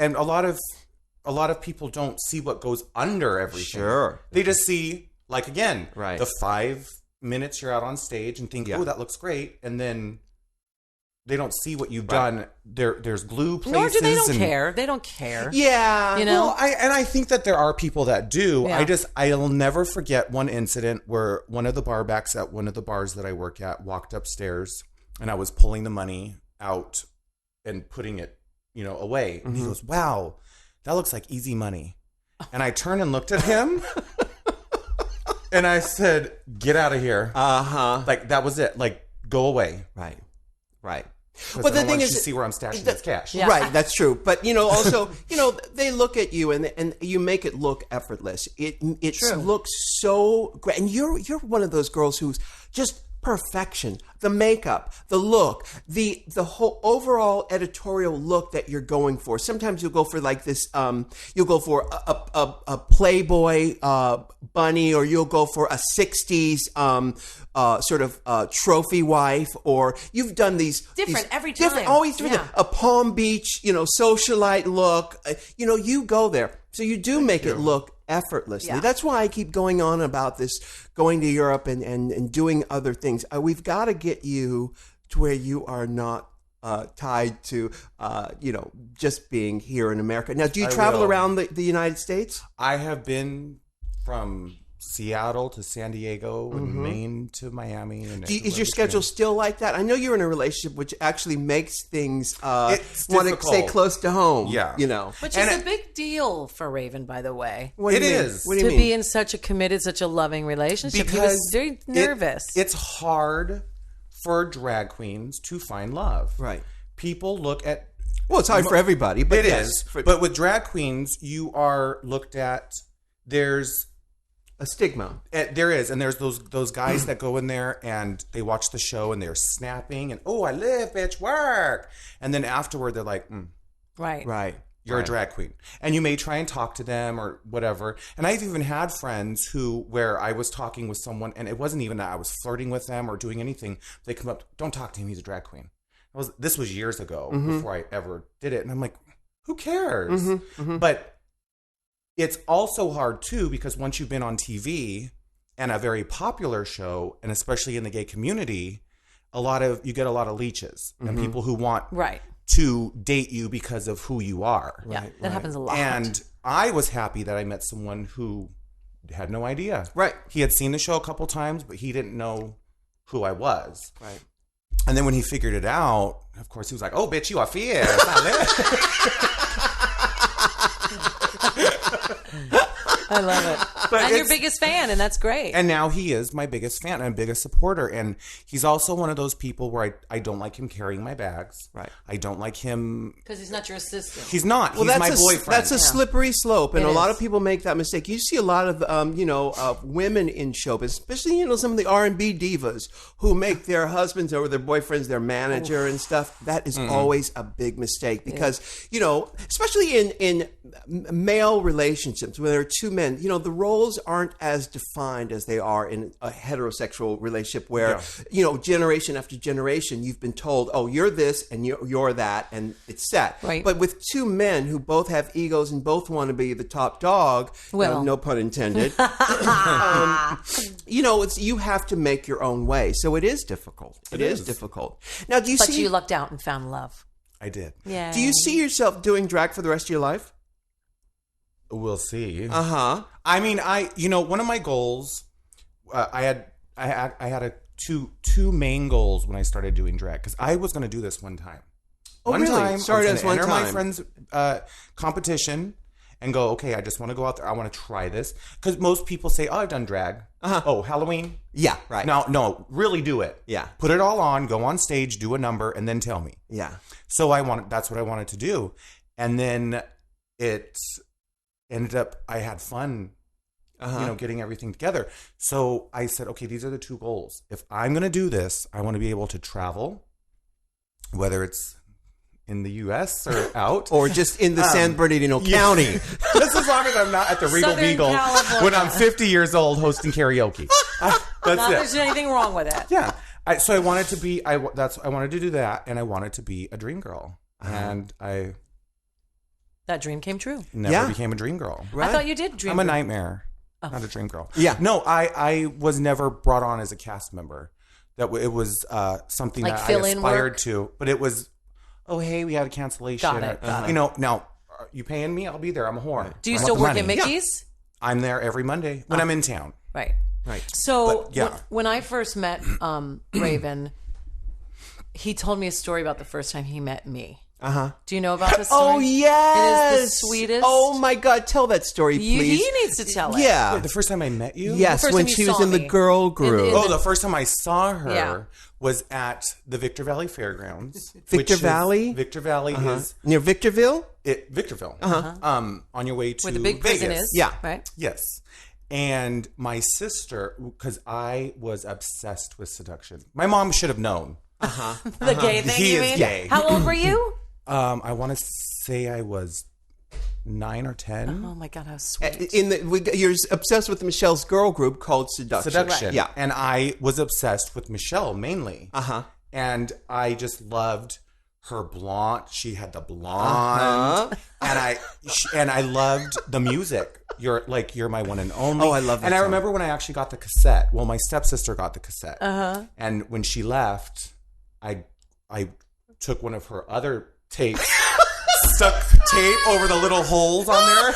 and a lot of people don't see what goes under everything. Sure. They just see, like, again, Right. the 5 minutes you're out on stage and think, oh, that looks great, and then they don't see what you've done. There's glue places. Nor do they don't and, care. They don't care. Yeah. You know? Well, I think that there are people that do. Yeah. I'll never forget one incident where one of the barbacks at one of the bars that I work at walked upstairs, and I was pulling the money out and putting it, away. And he goes, "Wow, that looks like easy money." And I turned and looked at him, and I said, "Get out of here!" Like, that was it. Like, go away. Right. But the thing is, you see where I'm stashing this cash. Yeah. Right, that's true. But also, they look at you and you make it look effortless. It looks so great, and you're one of those girls who's just perfection. The makeup, the look, the whole overall editorial look that you're going for. Sometimes you'll go for like this. You'll go for a Playboy bunny, or you'll go for a '60s sort of trophy wife, or you've done these Different these every different, time. always different. Yeah. A Palm Beach, socialite look. You go there, so you do make it look effortlessly. Yeah. That's why I keep going on about this, going to Europe and doing other things. We've got to get you to where you are not tied to, just being here in America. Now, do you travel will. around the United States? I have been from Seattle to San Diego and Maine to Miami. And Is your schedule still like that? I know you're in a relationship which actually makes things want to difficult. stay close to home. Yeah. You know. Which is a big deal for Raven, by the way. What do It you mean? is. What do you To mean? be in such a committed, such a loving relationship. He was very nervous. It's hard for drag queens to find love. Right. People look at... Well, it's hard for everybody, but It yes, is. for But with drag queens, you are looked at... There's... a stigma. There is, and there's those guys that go in there and they watch the show and they're snapping and, oh, I live, bitch, work. And then afterward, they're like, right. Right. you're a drag queen. And you may try and talk to them or whatever. And I've even had friends where I was talking with someone and it wasn't even that I was flirting with them or doing anything. They come up, don't talk to him, he's a drag queen. This was years ago before I ever did it. And I'm like, who cares? But it's also hard too, because once you've been on TV and a very popular show, and especially in the gay community, you get a lot of leeches and people who want to date you because of who you are. Yeah, that happens a lot. And I was happy that I met someone who had no idea. Right. He had seen the show a couple times, but he didn't know who I was. Right. And then when he figured it out, of course, he was like, oh, bitch, you are fierce. I love it. And your biggest fan, and that's great. And now he is my biggest fan and biggest supporter. And he's also one of those people where I don't like him carrying my bags. Right. I don't like him. Because he's not your assistant. He's not. Well, he's that's my boyfriend. That's a slippery slope, and It a lot is. of people make that mistake. You see a lot of, women in showbiz, especially, some of the R&B divas who make their husbands or their boyfriends their manager and stuff. That is always a big mistake because, especially in male relationships where there are two men, the roles aren't as defined as they are in a heterosexual relationship where, generation after generation, you've been told, oh, you're this and you're that, and it's set. Right. But with two men who both have egos and both want to be the top dog, Well. no pun intended, you have to make your own way. So it is difficult. It is difficult. Now, do you But see? you lucked out and found love. I did. Yeah. Do you see yourself doing drag for the rest of your life? We'll see. Uh-huh. I mean, one of my goals, I had two main goals when I started doing drag because I was going to do this one time. Oh, one really? time, Started I was as gonna one enter my time. friend's competition and go, okay, I just want to go out there. I want to try this because most people say, oh, I've done drag. Oh, Halloween. Yeah, right. No, really do it. Yeah. Put it all on, go on stage, do a number, and then tell me. Yeah. So that's what I wanted to do. And then it ended up, I had fun, getting everything together. So I said, okay, these are the two goals. If I'm going to do this, I want to be able to travel, whether it's in the U.S. or out. Or just in the San Bernardino County. Just as long as I'm not at the Regal Southern Beagle California. when I'm 50 years old hosting karaoke. Not That's that there's it. anything wrong with it. Yeah. So I wanted to be, I wanted to do that, and I wanted to be a dream girl. And I That dream came true. never became a dream girl. Right. I thought you did dream. I'm a nightmare, not a dream girl. Yeah. No, I was never brought on as a cast member. It was something Like that I fill-in aspired work? to, but it was, oh, hey, we had a cancellation. Got it. Now, are you paying me? I'll be there. I'm a whore. Do you I still want work the at money. Mickey's? I'm there every Monday when I'm in town. Right. Right. So But, yeah. when I first met Raven, he told me a story about the first time he met me. Uh-huh. Do you know about this story? Oh, yes. It is the sweetest. Oh, my God. Tell that story, please. He needs to tell it. Yeah. Wait, the first time I met you? Yes, The first when time she you was saw in the me. girl group. In Oh, the first time I saw her Yeah. was at the Victor Valley Fairgrounds. Victor which is- Valley? Victor Valley is Near Victorville? Victorville. On your way to Where the big prison Vegas. is. Yeah. Right? Yes. And my sister, because I was obsessed with Seduction. My mom should have known. The gay thing, He you is mean? gay. How old were you? I want to say I was 9 or 10. Oh, my God, how sweet. You're obsessed with Michelle's girl group called Seduction. Seduction. Yeah. And I was obsessed with Michelle mainly. Uh-huh. And I just loved her blonde. She had the blonde. And I loved the music. You're my one and only. Oh, I love that And I song. remember when I actually got the cassette. Well, my stepsister got the cassette. And when she left, I took one of her other tapes stuck tape over the little holes on there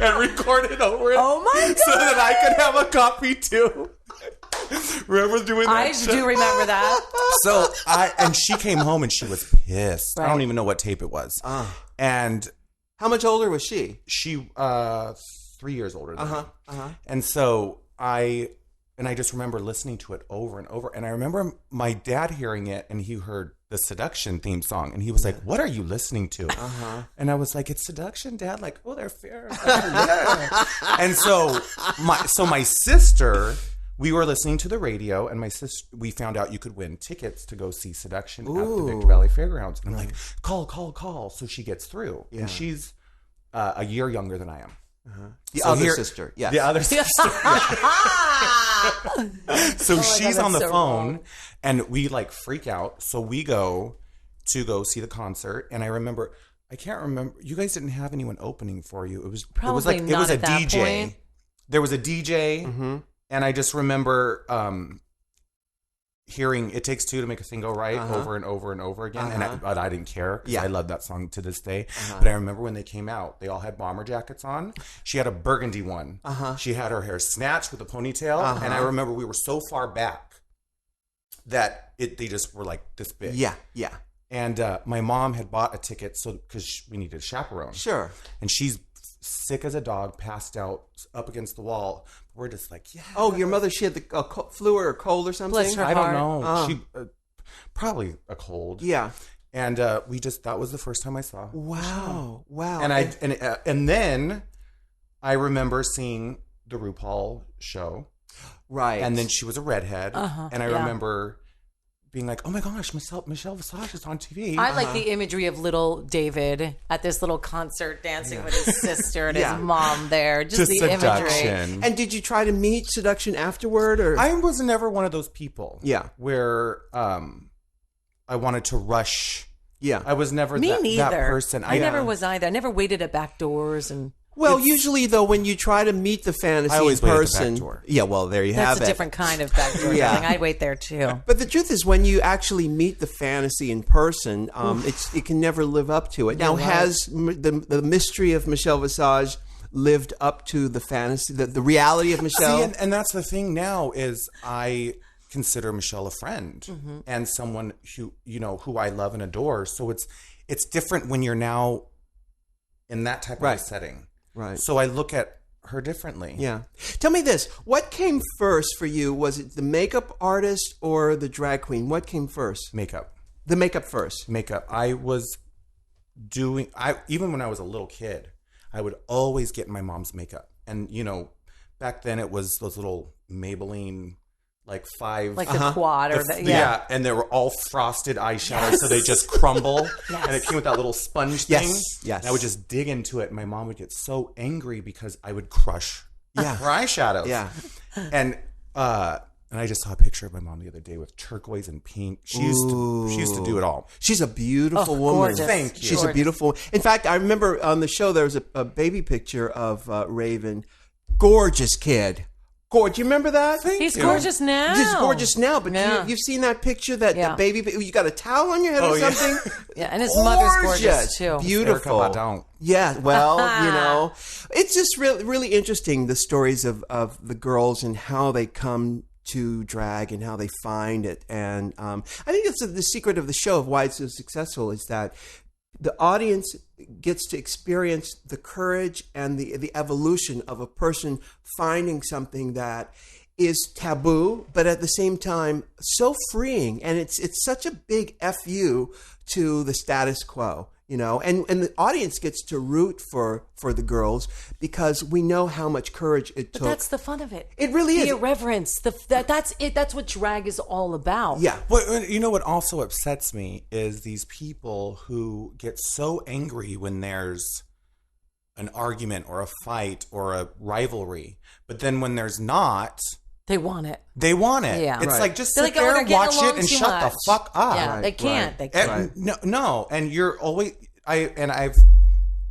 and recorded over it. Oh my God. So that I could have a copy too. Remember doing that? I do remember that. So and she came home and she was pissed. Right. I don't even know what tape it was. And How much older was she? she 3 years older than me. And so I just remember listening to it over and over. And I remember my dad hearing it, and he heard the Seduction theme song, and he was like, "What are you listening to?" And I was like, "It's Seduction, Dad." Like, "Oh, they're fair." Yeah. And so my sister, we were listening to the radio, and my sister, we found out you could win tickets to go see Seduction at the Victor Valley Fairgrounds. And I'm like, call. So she gets through, and she's a year younger than I am. The other sister. Yes. The other sister. So she's God, on the that's so phone, wrong. and we like freak out. So we go see the concert, and I remember, I can't remember. You guys didn't have anyone opening for you. It was Probably it not was a at that DJ. point. There was a DJ, and I just remember hearing "It Takes Two to Make a Thing Go Right" over and over and over again, but I didn't care because I love that song to this day. But I remember when they came out, they all had bomber jackets on. She had a burgundy one. She had her hair snatched with a ponytail, and I remember we were so far back that they just were like this big. Yeah. And my mom had bought a ticket because we needed a chaperone. Sure. And she's sick as a dog, passed out up against the wall. We're just like, yeah. Oh, your mother, she had the flu or a cold or something? Bless her I don't heart. know. She probably a cold. Yeah. And that was the first time I saw. Wow. And then I remember seeing the RuPaul show. Right. And then she was a redhead. And I remember being like, oh my gosh, Michelle Visage is on TV. I like the imagery of little David at this little concert dancing with his sister and his mom there. Just the Seduction. imagery. And did you try to meet Seduction afterward? Or I was never one of those people. Yeah. Where I wanted to rush. Yeah. I was never Me that neither. person. I never was either. I never waited at back doors and. Well, usually though, when you try to meet the fantasy I always in wait at the back person, door. yeah. Well, there you have That's a it. different kind of back door. Yeah. I'd wait there too. But the truth is, when you actually meet the fantasy in person, it can never live up to it. Now, has the mystery of Michelle Visage lived up to the fantasy, the reality of Michelle? See, and that's the thing now is I consider Michelle a friend and someone who I love and adore. So it's different when you're now in that type of a setting. Right. So I look at her differently. Yeah. Tell me this. What came first for you? Was it the makeup artist or the drag queen? What came first? Makeup. The makeup first. Makeup. I was even when I was a little kid, I would always get my mom's makeup. And, back then it was those little Maybelline, like 5. Like the quad or the. Yeah. And they were all frosted eyeshadows, so they just crumble. And it came with that little sponge thing. Yes. And I would just dig into it, and my mom would get so angry because I would crush her eyeshadows. Yeah. And I just saw a picture of my mom the other day with turquoise and pink. She used to do it all. She's a beautiful woman. Gorgeous. Thank you. She's a Gorgeous. beautiful. In fact, I remember on the show there was a baby picture of Raven. Gorgeous kid. Gorgeous. You remember that? He's gorgeous now. He's gorgeous now, but Yeah. you've seen that picture, that Yeah. baby. You got a towel on your head or yeah. something? Yeah, and his mother's gorgeous too. Beautiful. Erica Badon. Yeah, well, it's just really, really interesting, the stories of the girls and how they come to drag and how they find it. And I think that's the secret of the show, of why it's so successful, is that the audience gets to experience the courage and the evolution of a person finding something that is taboo, but at the same time so freeing. And it's such a big FU to the status quo, and the audience gets to root for the girls because we know how much courage it took. But that's the fun of it. It really the is. irreverence. That's it. That's what drag is all about. Yeah. Well, what also upsets me is these people who get so angry when there's an argument or a fight or a rivalry, but then when there's not, They want it. they want it. Yeah. It's Right. like just They're sit like, oh, there they're and getting watch along it and too shut much. the fuck up. Yeah, Right, they can't. right. They can't. No, and you're always I've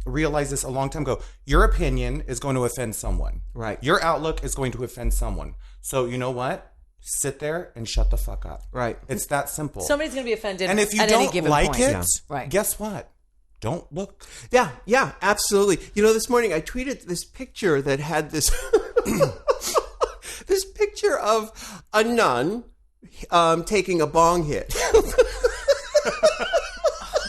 realized this a long time ago. Your opinion is going to offend someone. Right. Your outlook is going to offend someone. So you know what? Sit there and shut the fuck up. Right. It's that simple. Somebody's going to be offended And if you at any don't given like point. it, Yeah. Right. guess what? don't look. Yeah, absolutely. You know, this morning I tweeted this picture that had this this picture of a nun taking a bong hit.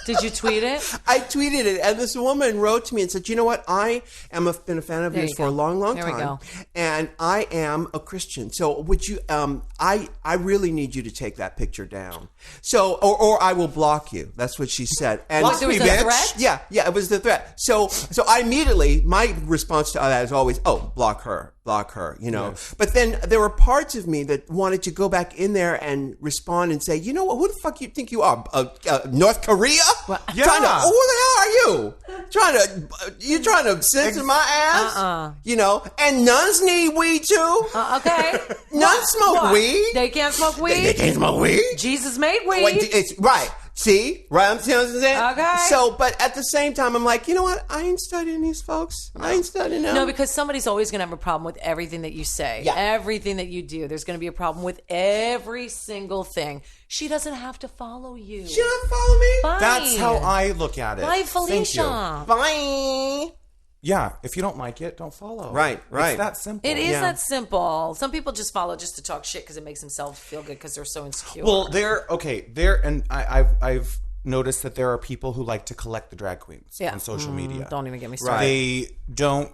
Did you tweet it? I tweeted it, and this woman wrote to me and said, "You know what? I am been a fan of yours for a long, long There time, we go. and I am a Christian. So would you? I really need you to take that picture down. So, or I will block you." That's what she said. And Block me, bitch. Threat? Yeah, it was the threat. So I immediately, my response to that is always, "Oh, block her." You know. Yes. But then there were parts of me that wanted to go back in there and respond and say, "You know what? Who the fuck you think you are? North Korea? Yeah. Trying to, who the hell are you? You trying to censor my ass? You know? And nuns need weed too. Okay. Nuns smoke What? weed. They can't smoke weed? They can't smoke weed. Jesus made weed. Wait, it's right. See, right? I'm saying. Okay. So, but at the same time, I'm like, you know what? I ain't studying these folks. I ain't studying them. No, because somebody's always going to have a problem with everything that you say. Yeah. Everything that you do. There's going to be a problem with every single thing. She doesn't have to follow you. She don't follow me. Fine. That's how I look at it. Bye, Thank you. Felicia. Bye. Yeah, if you don't like it, don't follow. Right. It's that simple. It is Yeah. that simple. Some people just follow just to talk shit because it makes themselves feel good because they're so insecure. Well, and I've noticed that there are people who like to collect the drag queens Yeah. on social media. Don't even get me started. They don't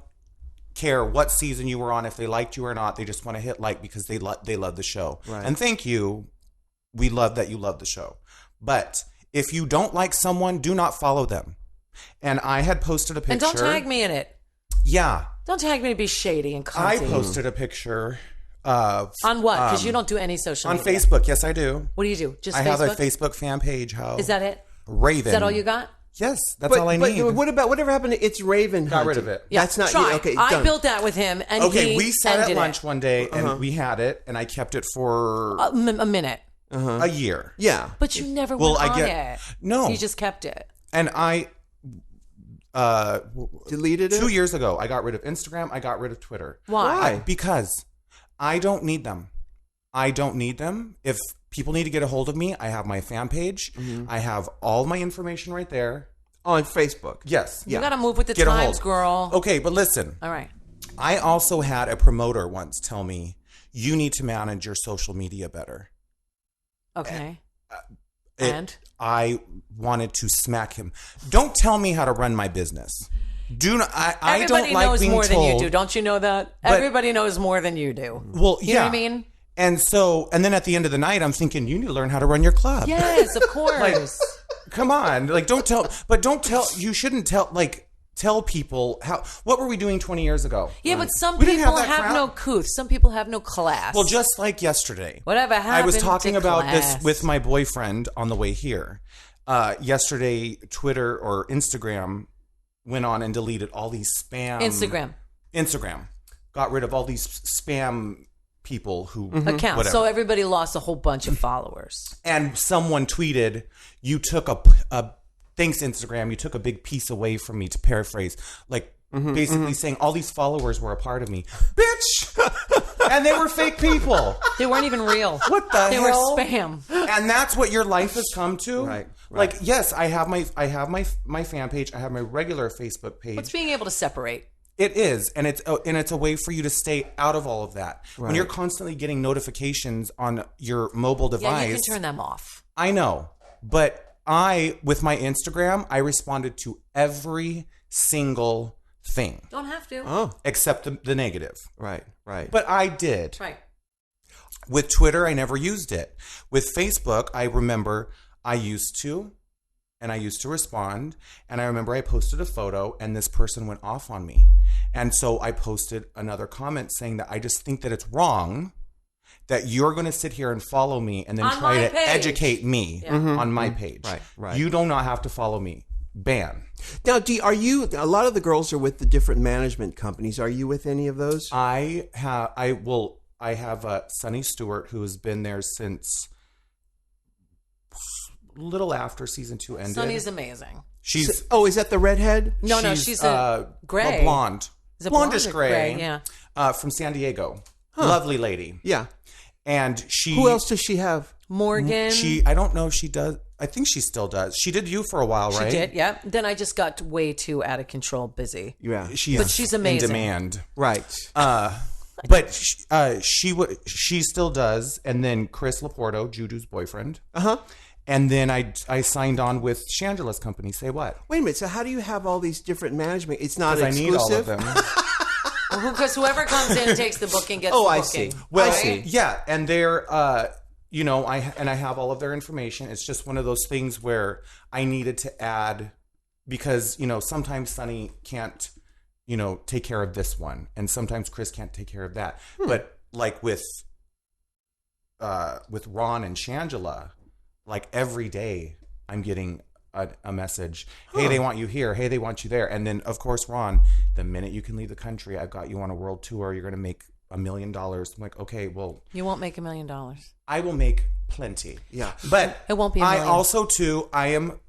care what season you were on, if they liked you or not. They just want to hit like because they love the show. Right. And thank you. We love that you love the show. But if you don't like someone, do not follow them. And I had posted a picture. And don't tag me in it. Yeah. Don't tag me to be shady and I cunty. posted a picture of On what? Because you don't do any social on media. Facebook. Yes, I do. What do you do? Just I Facebook? have a Facebook fan page. How Is that it? Raven? Is that all you got? Yes, that's all I need. But what about whatever happened to It's Raven? Got rid of it. Yeah, That's not try. okay. I done. built that with him, and Okay, he we sat at ended lunch it. one day and we had it, and I kept it for A minute. a year. Yeah. But you never Well, went I on get- it. No. You just kept it. And I, Deleted it. 2 years ago, I got rid of Instagram. I got rid of Twitter. Why? Because I don't need them. I don't need them. If people need to get a hold of me, I have my fan page. I have all my information right there. On Facebook. Yes. You got to move with the Get a times, hold. girl. Okay, but listen. All right. I also had a promoter once tell me, you need to manage your social media better. Okay. It- And? I wanted to smack him. Don't tell me how to run my business. Do not. I Everybody don't like knows being more told. than you do. Don't you know that? But- Everybody knows more than you do. Well, You know what I mean? And then at the end of the night, I'm thinking, you need to learn how to run your club. Yes, of course. Come on, you shouldn't tell people what were we doing 20 years ago? Yeah, but some We didn't people that have crap. no couth. Some people have no class. Well, just like yesterday. Whatever I was happened talking to about class? this with my boyfriend on the way here. Yesterday, Twitter or Instagram went on and deleted all these spam. Instagram. Got rid of all these spam people who account. whatever. So everybody lost a whole bunch of followers. And someone tweeted, you took a thanks Instagram, you took a big piece away from me, to paraphrase, like basically saying all these followers were a part of me. Bitch! And they were fake people. They weren't even real. What the They hell? were spam. And that's what your life has come to? Right. Like, yes, I have my fan page, I have my regular Facebook page. It's being able to separate. It is, and it's a way for you to stay out of all of that. When you're constantly getting notifications on your mobile device, Yeah, you can turn them off. I know, but with my Instagram, I responded to every single thing Don't have to. Oh. except the negative. Right. But I did. Right. With Twitter, I never used it. With Facebook, I remember I used to respond, and I remember I posted a photo, and this person went off on me. And so I posted another comment saying that I just think that it's wrong that you're going to sit here and follow me and then On try my to page. educate me on my page. Right. You do not have to follow me. Ban. Now, a lot of the girls are with the different management companies. Are you with any of those? I have Sunny Stewart, who has been there since little after season 2 ended. Sunny's amazing. She's Is that the redhead? No, she's a gray. a blonde. Is it Blondish blonde or gray. Yeah. From San Diego. Lovely lady. Yeah. And she. Who else does she have? Morgan. I don't know if she does. I think she still does. She did you for a while, right? She did, yeah. Then I just got way too out of control busy. Yeah. But she's amazing. In demand. Right. But she still does. And then Chris Laporto, Judu's boyfriend. Uh-huh. And then I signed on with Chandela's company. Say what? Wait a minute. So how do you have all these different management? It's not Because I need all of exclusive? them. Because whoever comes in and takes the booking gets the I booking. see. Well, I see. yeah, and they're, you know, I have all of their information. It's just one of those things where I needed to add because, you know, sometimes Sunny can't, you know, take care of this one, and sometimes Chris can't take care of that. But like with Ron and Shangela, like every day I'm getting a message. Hey, they want you here. Hey, they want you there. And then of course, Ron, the minute you can leave the country, I've got you on a world tour. You're going to make $1 million. I'm like, okay, well, You won't make $1 million. I will make plenty. Yeah. But It won't be $1 I million. also too, I am,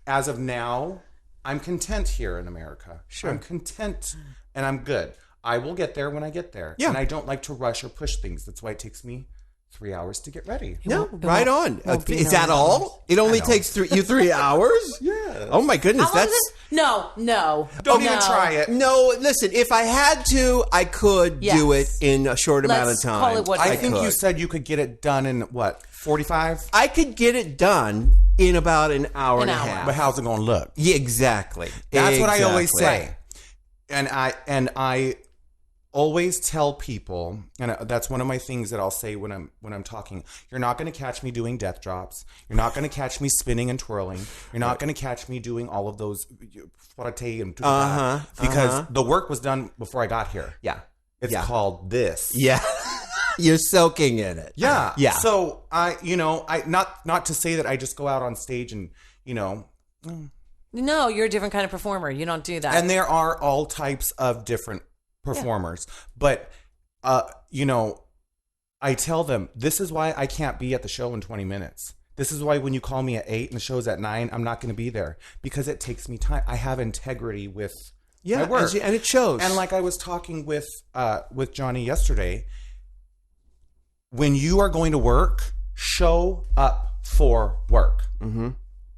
as of now, I'm content here in America. Sure. I'm content and I'm good. I will get there when I get there. Yeah. And I don't like to rush or push things. That's why it takes me 3 hours to get ready. No, won't- right won't- on. won't be Is that $1 million. all? It only takes you 3 hours? Yeah. Oh my goodness, How long that's is it? No. Don't even No. try it. no. Listen, if I had to, I could Yes. do it in a short amount of Let's time. call it what I it think could. you said you could get it done in what, 45? I could get it done in about an hour An and a hour. half. But how's it going to look? Yeah, exactly. That's what I always Exactly. say. And I always tell people, and that's one of my things that I'll say when I'm talking. You're not going to catch me doing death drops. You're not going to catch me spinning and twirling. You're not going to catch me doing all of those frotté and because the work was done before I got here. Yeah. It's Yeah. called this. Yeah. You're soaking in it. Yeah. Yeah. So I not to say that I just go out on stage and, you know, No, you're a different kind of performer. You don't do that. and there are all types of different performers. But, you know, I tell them, this is why I can't be at the show in 20 minutes. This is why when you call me at 8 and the show's at 9, I'm not going to be there because it takes me time. I have integrity with my work. and it shows. And like I was talking with Johnny yesterday, when you are going to work, show up for work. Mm-hmm.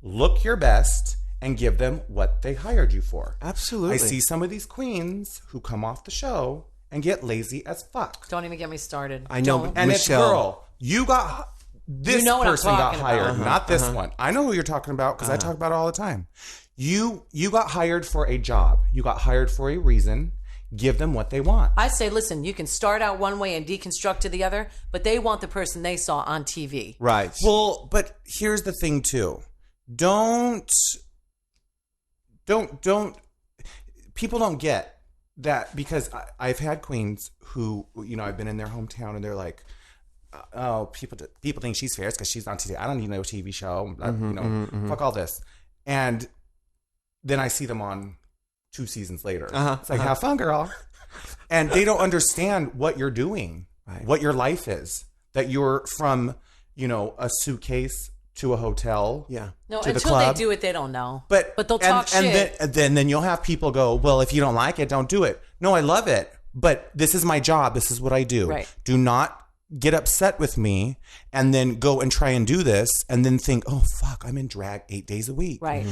Look your best and give them what they hired you for. Absolutely. I see some of these queens who come off the show and get lazy as fuck. Don't even get me started. I know, Don't. And Michelle. it's girl, you got this You know what I'm person got talking about. hired, not this one. I know who you're talking about because I talk about it all the time. You got hired for a job. You got hired for a reason. Give them what they want. I say, listen, you can start out one way and deconstruct to the other, but they want the person they saw on TV. Right. Well, but here's the thing too. Don't people don't get that because I've had queens who, you know, I've been in their hometown and they're like, oh, people think she's fierce because she's on TV. I don't need no TV show. Fuck all this. And then I see them on 2 seasons later. It's like, have fun, girl. And they don't understand what you're doing, what your life is. That you're from, you know, a suitcase to a hotel. Yeah. No, to the until club. they do it, they don't know. But they'll talk shit. And then you'll have people go, well, if you don't like it, don't do it. No, I love it. But this is my job. This is what I do. Right. Do not get upset with me and then go and try and do this and then think, oh, fuck, I'm in drag 8 days a week. Right.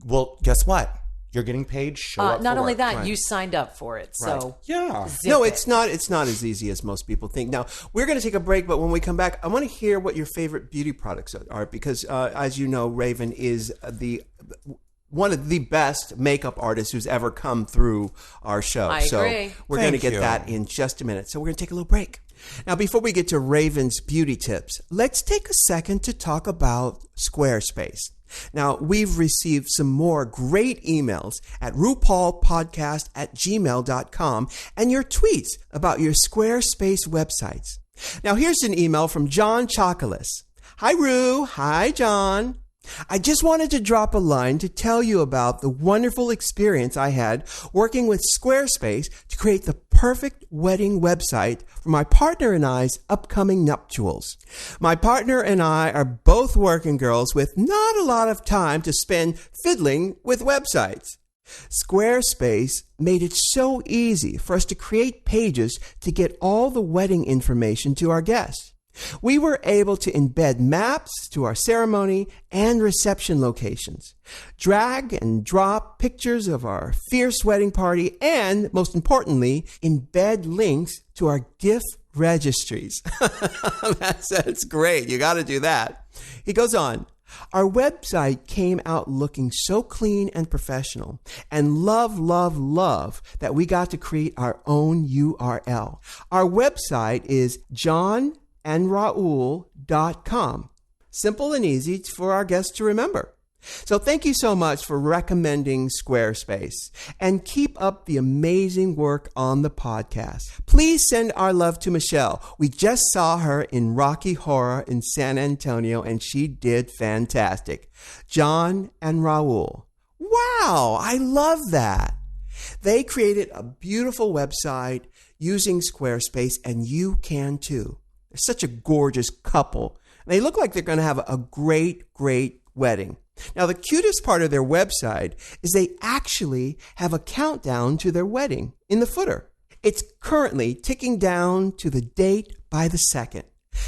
Well, guess what? You're getting paid. Show up Not for only work. that, you signed up for it. So Yeah. zip No, it. it's not. It's not as easy as most people think. Now we're going to take a break, but when we come back, I want to hear what your favorite beauty products are because, as you know, Raven is one of the best makeup artists who's ever come through our show. I agree. So we're going to Thank get you. that in just a minute. So we're going to take a little break. Now, before we get to Raven's beauty tips, let's take a second to talk about Squarespace. Now, we've received some more great emails at RuPaulPodcast@gmail.com and your tweets about your Squarespace websites. Now, here's an email from John Chocolis. Hi, Ru. Hi, John. I just wanted to drop a line to tell you about the wonderful experience I had working with Squarespace to create the perfect wedding website for my partner and I's upcoming nuptials. My partner and I are both working girls with not a lot of time to spend fiddling with websites. Squarespace made it so easy for us to create pages to get all the wedding information to our guests. We were able to embed maps to our ceremony and reception locations, drag and drop pictures of our fierce wedding party, and most importantly, embed links to our gift registries. That's great. You got to do that. He goes on. Our website came out looking so clean and professional, and love that we got to create our own URL. Our website is johnandraul.com. Simple and easy for our guests to remember. So thank you so much for recommending Squarespace, and keep up the amazing work on the podcast. Please send our love to Michelle. We just saw her in Rocky Horror in San Antonio, and she did fantastic. John and Raul. Wow, I love that. They created a beautiful website using Squarespace, and you can too. They're such a gorgeous couple. They look like they're going to have a great wedding. Now, the cutest part of their website is they actually have a countdown to their wedding in the footer. It's currently ticking down to the date by the second.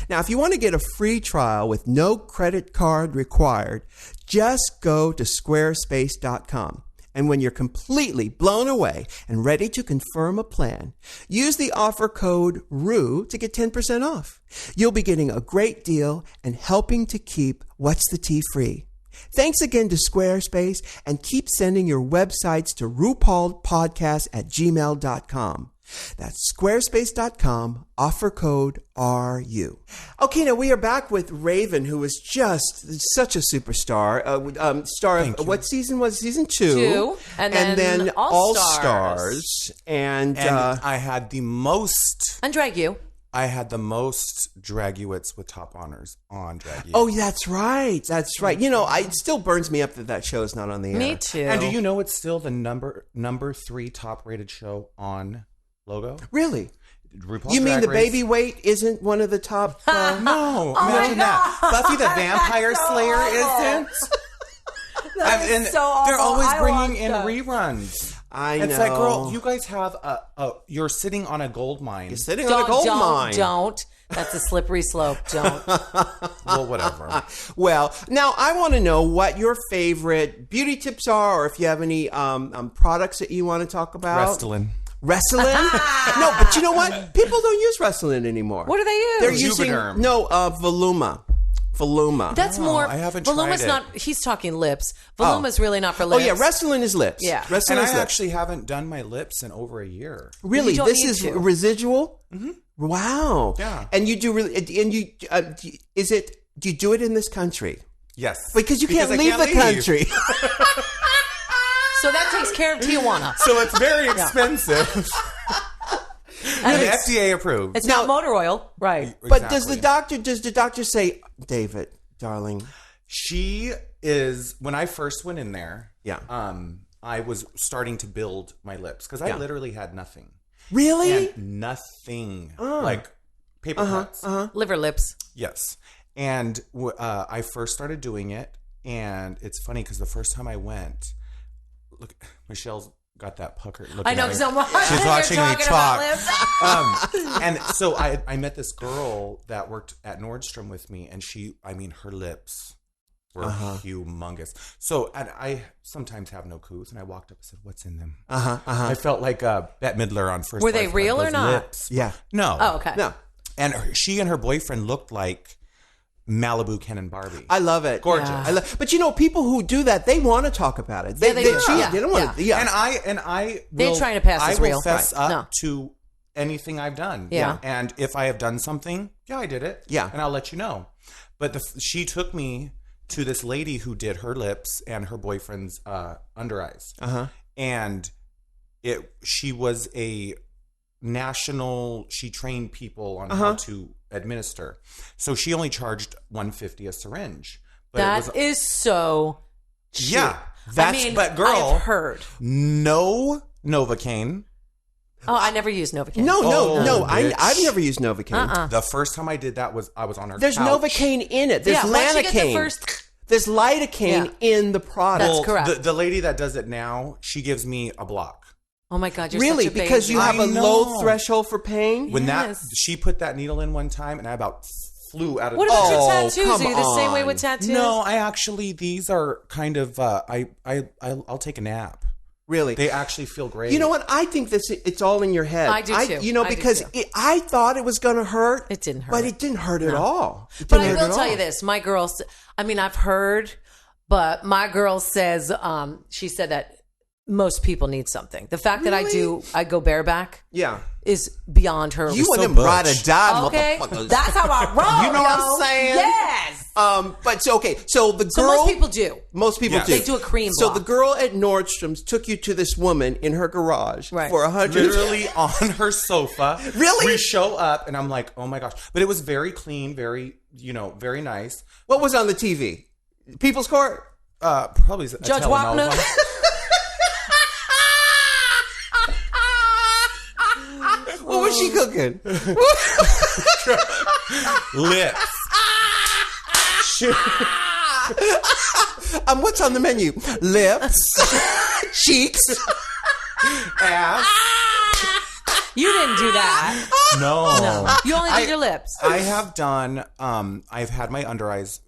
Now, if you want to get a free trial with no credit card required, just go to squarespace.com. And when you're completely blown away and ready to confirm a plan, use the offer code RU to get 10% off. You'll be getting a great deal and helping to keep What's the Tea free. Thanks again to Squarespace, and keep sending your websites to RuPaulPodcast@gmail.com. That's squarespace.com, offer code RU. Okay, now we are back with Raven, who is just such a superstar. Star of, what season was it? Season 2. And then All-Stars. And I had the most... And Drag You. I had the most Draguettes with top honors on Drag You. Oh, that's right. That's right. You know, it still burns me up that show is not on the air. Me too. And do you know it's still the number 3 top rated show on Logo? Really? RuPaul's You mean Drag the Race? baby weight isn't one of the top? No, imagine that. Buffy the Vampire Slayer isn't. And so awful. they're always I bringing watched in that. reruns. I know. It's like, girl, you guys have you're sitting on a gold mine. You're sitting on a gold mine. Don't. That's a slippery slope. Don't. Well, whatever. Well, now I want to know what your favorite beauty tips are, or if you have any products that you want to talk about. Restylane. Restylane? No, but you know what? People don't use Restylane anymore. What do they use? They're using Juvederm. Voluma. Voluma. That's more. I haven't Voluma's tried it. not. He's talking lips. Voluma's really not for Oh lips. yeah, Restylane is lips. Yeah. Restylane And is I lips. actually haven't done my lips in over a year. Really, You don't this need is to. residual. Mm-hmm. Wow. Yeah. And you do really? And you is it? Do you do it in this country? Yes. Because you can't I leave the country. So that takes care of Tijuana. So it's very expensive. And FDA approved. It's not motor oil, right? But does Exactly. the doctor say, David, darling? She is, when I first went in there, Yeah. I was starting to build my lips because I Yeah. literally had nothing. Really? And nothing. Like paper cuts. Liver lips. Yes. And I first started doing it. And it's funny because the first time I went, look, Michelle's got that pucker. I know, because I'm watching. She's watching me about talk. lips. And so I met this girl that worked at Nordstrom with me, and her lips were humongous. So and I sometimes have no couth, and I walked up and said, "What's in them?" I felt like Bette Midler on First Were they Wife. real Those or not? lips. Yeah. No. Oh, okay. No. And she and her boyfriend looked like Malibu Ken and Barbie. I love it. Gorgeous. Yeah. But you know, people who do that, they want to talk about it. Yeah, they do. cheat. Yeah. They don't want to. Yeah. Yeah. And I They're will, trying to pass as I will real. fess Right. up No. to anything I've done. Yeah. And if I have done something, yeah, I did it. Yeah. And I'll let you know. But she took me to this lady who did her lips and her boyfriend's under eyes. And she was a national, she trained people on how to administer. So she only charged $150 a syringe. But That is so cheap. yeah. That's, but girl, I've heard. no Novocaine. Oh, I never used Novocaine. No. bitch. I've never used Novocaine. The first time I did that was I was on her There's couch. Novocaine in it. There's Yeah, once you get the Lanacaine. first- There's lidocaine Yeah. in the product. That's correct. The lady that does it now, she gives me a block. Oh my God, you're Really? such a baby. Because you have I a know. low threshold for pain? When Yes. she put that needle in one time, and I about flew out of What the about your Oh, tattoos? come Are you the same way on. with tattoos? No, I actually, these are kind of, I'll take a nap. Really? They actually feel great. You know what? I think it's all in your head. I do too. You know, I do because too. I thought it was going to hurt. It didn't hurt. But it didn't hurt at all. It But didn't I hurt will at tell all. you this. My girl, I mean, I've heard, but my girl says, she said that most people need something. The fact that I go bareback Yeah. is beyond her. You so and them butch. ride or die, Okay, motherfuckers. that's how I roll. You know what yo. I'm saying? Yes. But so, okay. So the girl. So most people do. Most people Yes. do. They do a cream So block. the girl at Nordstrom's took you to this woman in her garage Right. for literally on her sofa. Really? We show up and I'm like, oh my gosh. But it was very clean, very, very nice. What was on the TV? People's Court? Probably a Judge telenovela. Wapner. What was she cooking? Lips. What's on the menu? Lips, cheeks. Ass. You didn't do that. No. No. You only did your lips. I have done, I've had my under eyes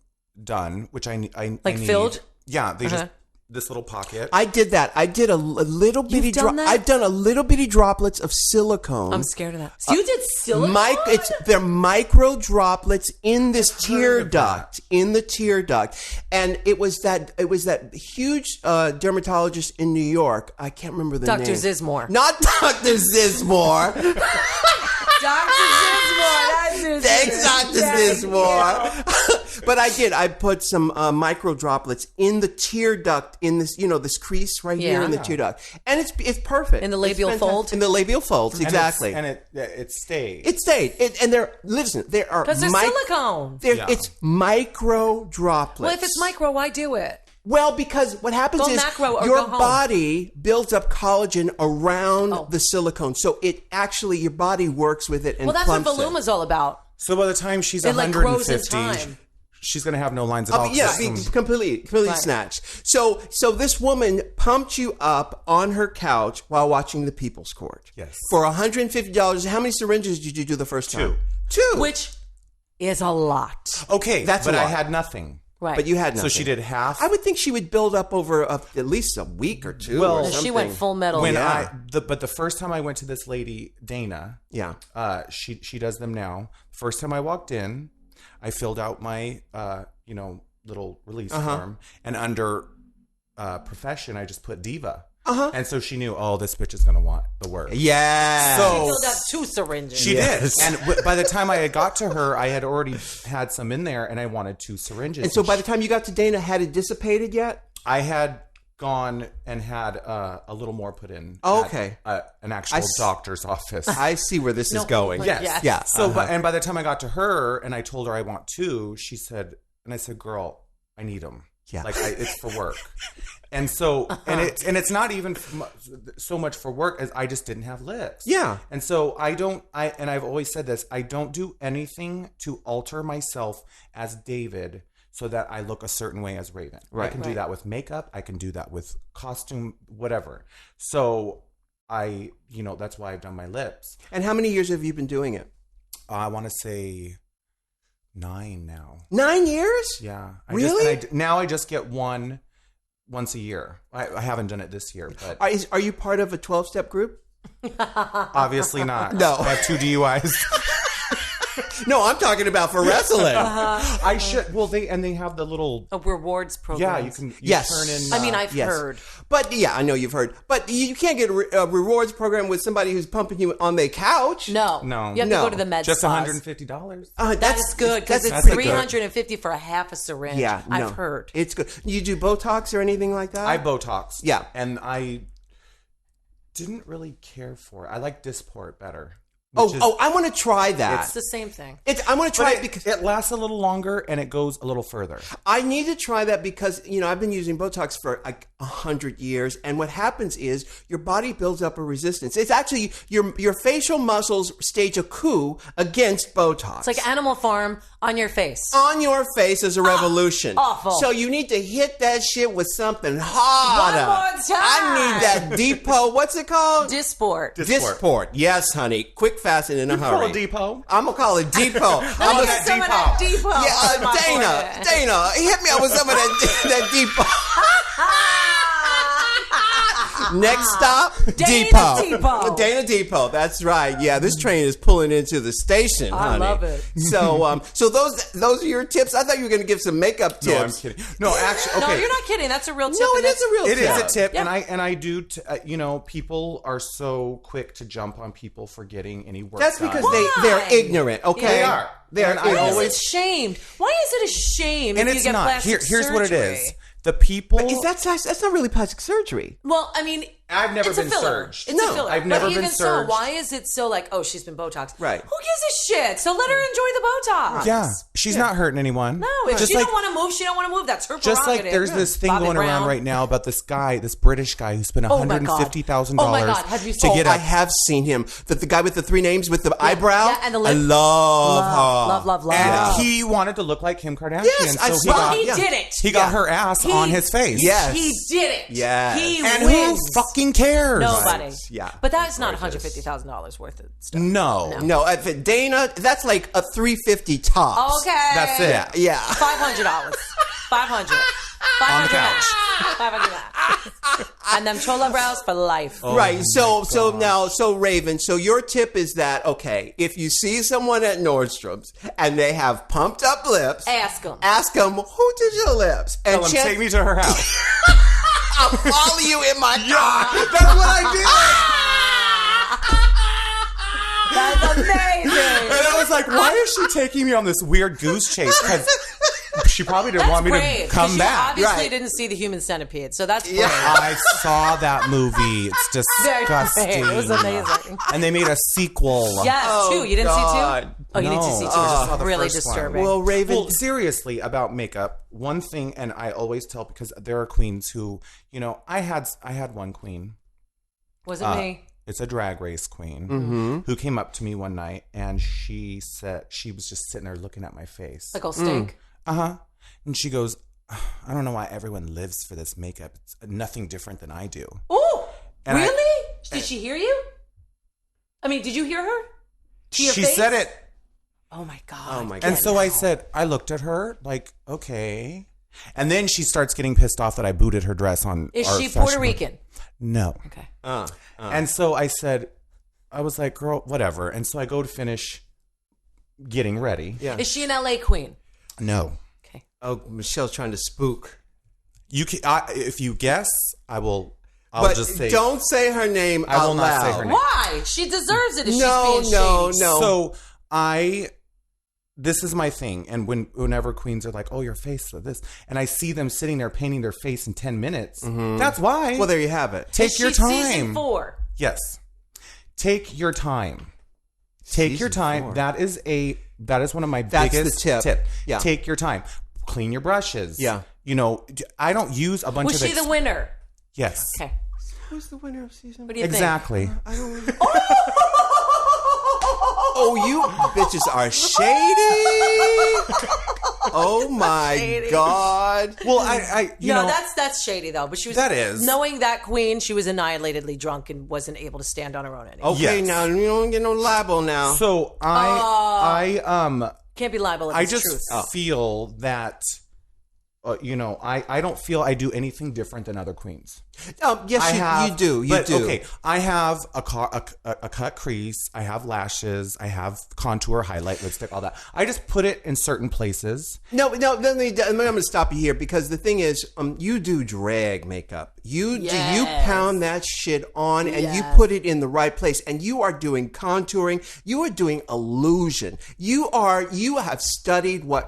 done, which I Like need. filled? Yeah, they just, Uh-huh. this little pocket. I did that. I did a little bitty done that? I've done a little bitty droplets of silicone. I'm scared of that. So you did silicone? They're micro droplets in this tear duct, and it was that huge dermatologist in New York. I can't remember the name. Dr. Zizmore. Not Dr. Zizmore. Dr. Zizmore. That's it. Thanks, Dr. Zizmore. But I did. I put some micro droplets in the tear duct in this, this crease right here in the tear duct, and it's perfect. In the labial It's fold? In the labial folds, exactly. And it stayed. It stayed. And there are Because they're silicone. It's micro droplets. Well, if it's micro, why do it? Well, because what happens Go is macro or your go home. body builds up collagen around the silicone, so it actually your body works with it and Well, that's what plumps it. Voluma's all about. So by the time she's It, like, grows in 150, time. she's going to have no lines at all. Yeah, Just completely Right. snatched. So this woman pumped you up on her couch while watching the People's Court. Yes. For $150. How many syringes did you do the first time? Two. Which is a lot. okay, That's but a I lot. had nothing. Right. But you had nothing. So she did half. I would think she would build up over at least a week or two. Well, or And she something. went full metal. When Yeah. but the first time I went to this lady, Dana, Yeah. she does them now. First time I walked in, I filled out my little release form, and under profession I just put diva. And so she knew, oh, this bitch is gonna want the work. Yeah. She So filled up 2 syringes. she Yes. did. And by the time I had got to her, I had already had some in there, and I wanted 2 syringes. And so by the time you got to Dana, had it dissipated yet? I had gone and had a little more put in. Oh, at, okay. an actual doctor's office. I see where this is going. like, yes. Yeah. So, and by the time I got to her and I told her I want 2, she said, and I said, girl, I need them. Yeah. Like it's for work. And so, and it's not even so much for work as I just didn't have lips. Yeah. And so and I've always said this, I don't do anything to alter myself as David so that I look a certain way as Raven. Right. I can do that with makeup. I can do that with costume, whatever. So that's why I've done my lips. And how many years have you been doing it? I want to say 9 now. 9 years? Yeah. Really? Now I just get one once a year. I haven't done it this year, but Are you part of a 12-step group? obviously not. No. I have 2 DUIs. No, I'm talking about for wrestling. I should. Well, they have the little. A rewards program. Yeah, you can. Yes. Turn in. I mean, I've Yes. heard. But yeah, I know you've heard. But you can't get a rewards program with somebody who's pumping you on their couch. No. No. You have No. to go to the med just spas. $150. That's good because it's pretty good. $350 for a half a syringe. Yeah, no. I've heard. It's good. You do Botox or anything like that? I Botox. Yeah. And I didn't really care for it. I like Dysport better. I want to try that. It's the same thing. I want to try But it because it lasts a little longer and it goes a little further. I need to try that because, I've been using Botox for like 100 years. And what happens is your body builds up a resistance. It's actually your facial muscles stage a coup against Botox. It's like Animal Farm on your face. On your face is a revolution. Awful. So you need to hit that shit with something harder. One more time. I need that Depot. What's it called? Dysport. Dysport. Yes, honey. Quick quick, fast, and in a hurry. Call Depot. I'm gonna call it Depot. I'm Get gonna some of that Depot. Yeah, on my forehead. Dana, hit me up with some of that Depot. Next stop, Depot. Dana Depot. That's right. Yeah, this train is pulling into the station, honey. I love it. So those are your tips. I thought you were going to give some makeup tips. No, I'm kidding. No, actually, okay. No, you're not kidding. That's a real tip. No, it is a real tip. It is a tip, Yeah. and I do. People are so quick to jump on people for getting any work. That's done. because they're ignorant. Okay, Yeah. They are. They're And I ignorant. Why always- is it shamed? Why is it a shame and if you it's get not. plastic Here's what it surgery? is. The people. That's not really plastic surgery. Well, I mean, I've never it's a been filler. surged. It's No, a filler. I've never but been even surged. So, why is it so like, oh, she's been Botoxed? Right. Who gives a shit? So let her enjoy the Botox. Yeah, she's not hurting anyone. No, if just she like, don't want to move, she don't want to move. That's her just prerogative. like there's this thing Bobby going around Brown. right now about this British guy who spent Oh my God. $150,000 Oh my God, have you to seen- get I a have seen him. The guy with the 3 names with the eyebrow. Yeah, and the lip. I love her. Love. and he wanted to look like Kim Kardashian. Yes, I so saw Well, that. he Yeah. didn't. he got her ass on his face. Yes. He did it. Yes. He And wins. who fucking cares? Nobody. Yeah. But that's not $150,000 worth of stuff. No. No, at Dana, that's like a $350 tops. Okay. That's it. Yeah. $500. $500. On the couch. $500. And them chola brows for life. Right. So Raven, so your tip is that, okay, if you see someone at Nordstrom's and they have pumped up lips, Ask them. who did your lips? And Tell him, take me to her house. I'll follow you in my car. That's what I That's amazing. did. And I was like, why is she taking me on this weird goose chase? Because she probably didn't want me brave, to come 'cause back. You obviously Right. didn't see the Human Centipede, so that's brave. I saw that movie. It's Very disgusting. brave. It was amazing. And they made a sequel. Yes, Oh, two. You didn't see God. two? Oh, you didn't see two. No, I just saw It's the really first one. disturbing. Well, Raven, Well, seriously, about makeup, one thing, and I always tell, because there are queens who, I had one queen. Was it me? It's a drag race queen who came up to me one night, and she said she was just sitting there looking at my face. Like, I'll stink. And she goes, I don't know why everyone lives for this makeup. It's nothing different than I do. Ooh, And really? Did she hear you? I mean, did you hear her? To your She face? said it. Oh my god. Oh my God. And so I said, I looked at her like, okay. And then she starts getting pissed off that I booted her dress on. Is our she fashion Puerto book. Rican? No. Okay. And so I said, I was like, girl, whatever. And so I go to finish getting ready. Yeah. Is she an LA queen? No. Okay. Oh, Michelle's trying to spook. You can, if you guess, I'll But just say. don't say her name I will out not say loud. her name. Why? She deserves it if No, she's being no, shady. no. So this is my thing. And whenever queens are like, oh, your face, this. And I see them sitting there painting their face in 10 minutes. That's why. Well, there you have it. Take Is your she time. Season 4. Yes. Take your time. Take your Season time. 4. That is one of my That's the biggest tip. Yeah. Take your time. Clean your brushes. Yeah. I don't use a bunch Was of she the winner? Yes. Okay. Who's the winner of season? What do you Exactly. Oh, you bitches are shady. Oh my God. Well, I you No, know, that's shady though. But she was That is. knowing that queen. She was annihilatedly drunk and wasn't able to stand on her own anymore. Okay, Yes. now you don't get no libel now. so I Can't be liable if I it's just truth. feel that I don't feel I do anything different than other queens. Yes, you do. You but, do. Okay, I have a cut crease. I have lashes. I have contour, highlight, lipstick, all that. I just put it in certain places. No. I'm going to stop you here because the thing is, you do drag makeup. You Yes. pound that shit on and you Yes. put it in the right place. And you are doing contouring. You are doing illusion. You have studied what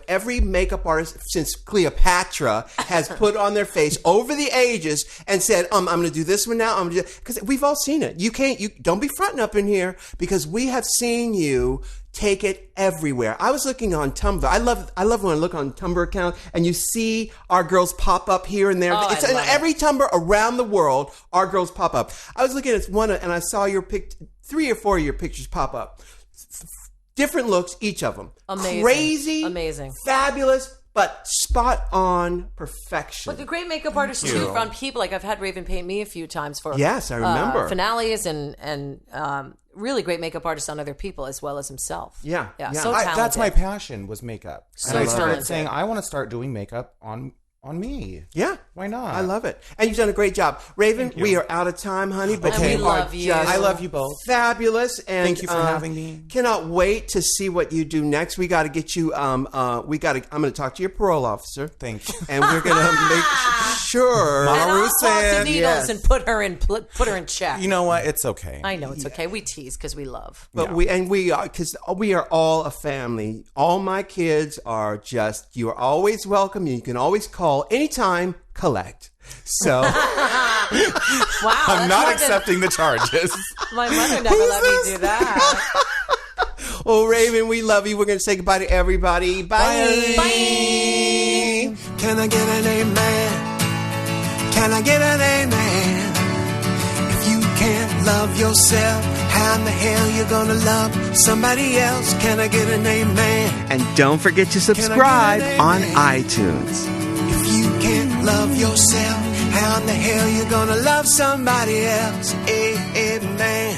every makeup artist since Cleopatra has put on their face over the ages and said, I'm going to do this one now. Because we've all seen it. You don't be fronting up in here because we have seen you take it everywhere. I was looking on Tumblr. I love when I look on Tumblr account and you see our girls pop up here and there. Oh, It's I in love every Tumblr around the world. Our girls pop up. I was looking at one and I saw 3 or 4 of your pictures pop up. Different looks, each of them. Amazing. Crazy. Amazing. Fabulous. but spot on perfection. But the great makeup artists too, on people. Like I've had Raven paint me a few times for Yes, I remember. finales and really great makeup artists on other people as well as himself. Yeah. So talented. That's my passion was makeup. So and I started talented. saying I want to start doing makeup on me. Yeah. Why not? I love it. And you've done a great job. Raven, we are out of time, honey, but And we you love are you. just I love you both. fabulous. And Thank you for having me. Cannot wait to see what you do next. We got to get you, I'm going to talk to your parole officer. Thank you. And we're going to make sure. And I'll Maru talk to said- Needles Yes. and put her in check. You know what? It's okay. I know it's okay. We tease because we love. But we are, because we are all a family. All my kids are just, you are always welcome. You can always call anytime, collect. So Wow, I'm that's not more than- accepting the charges. My mother never let me do that. well, Raven, we love you. We're going to say goodbye to everybody. Bye. Bye. Can I get an amen? Can I get an amen? If you can't love yourself, how in the hell you gonna love somebody else? Can I get an amen? And don't forget to subscribe an on amen? iTunes. If you can't love yourself, how in the hell you gonna love somebody else? Amen.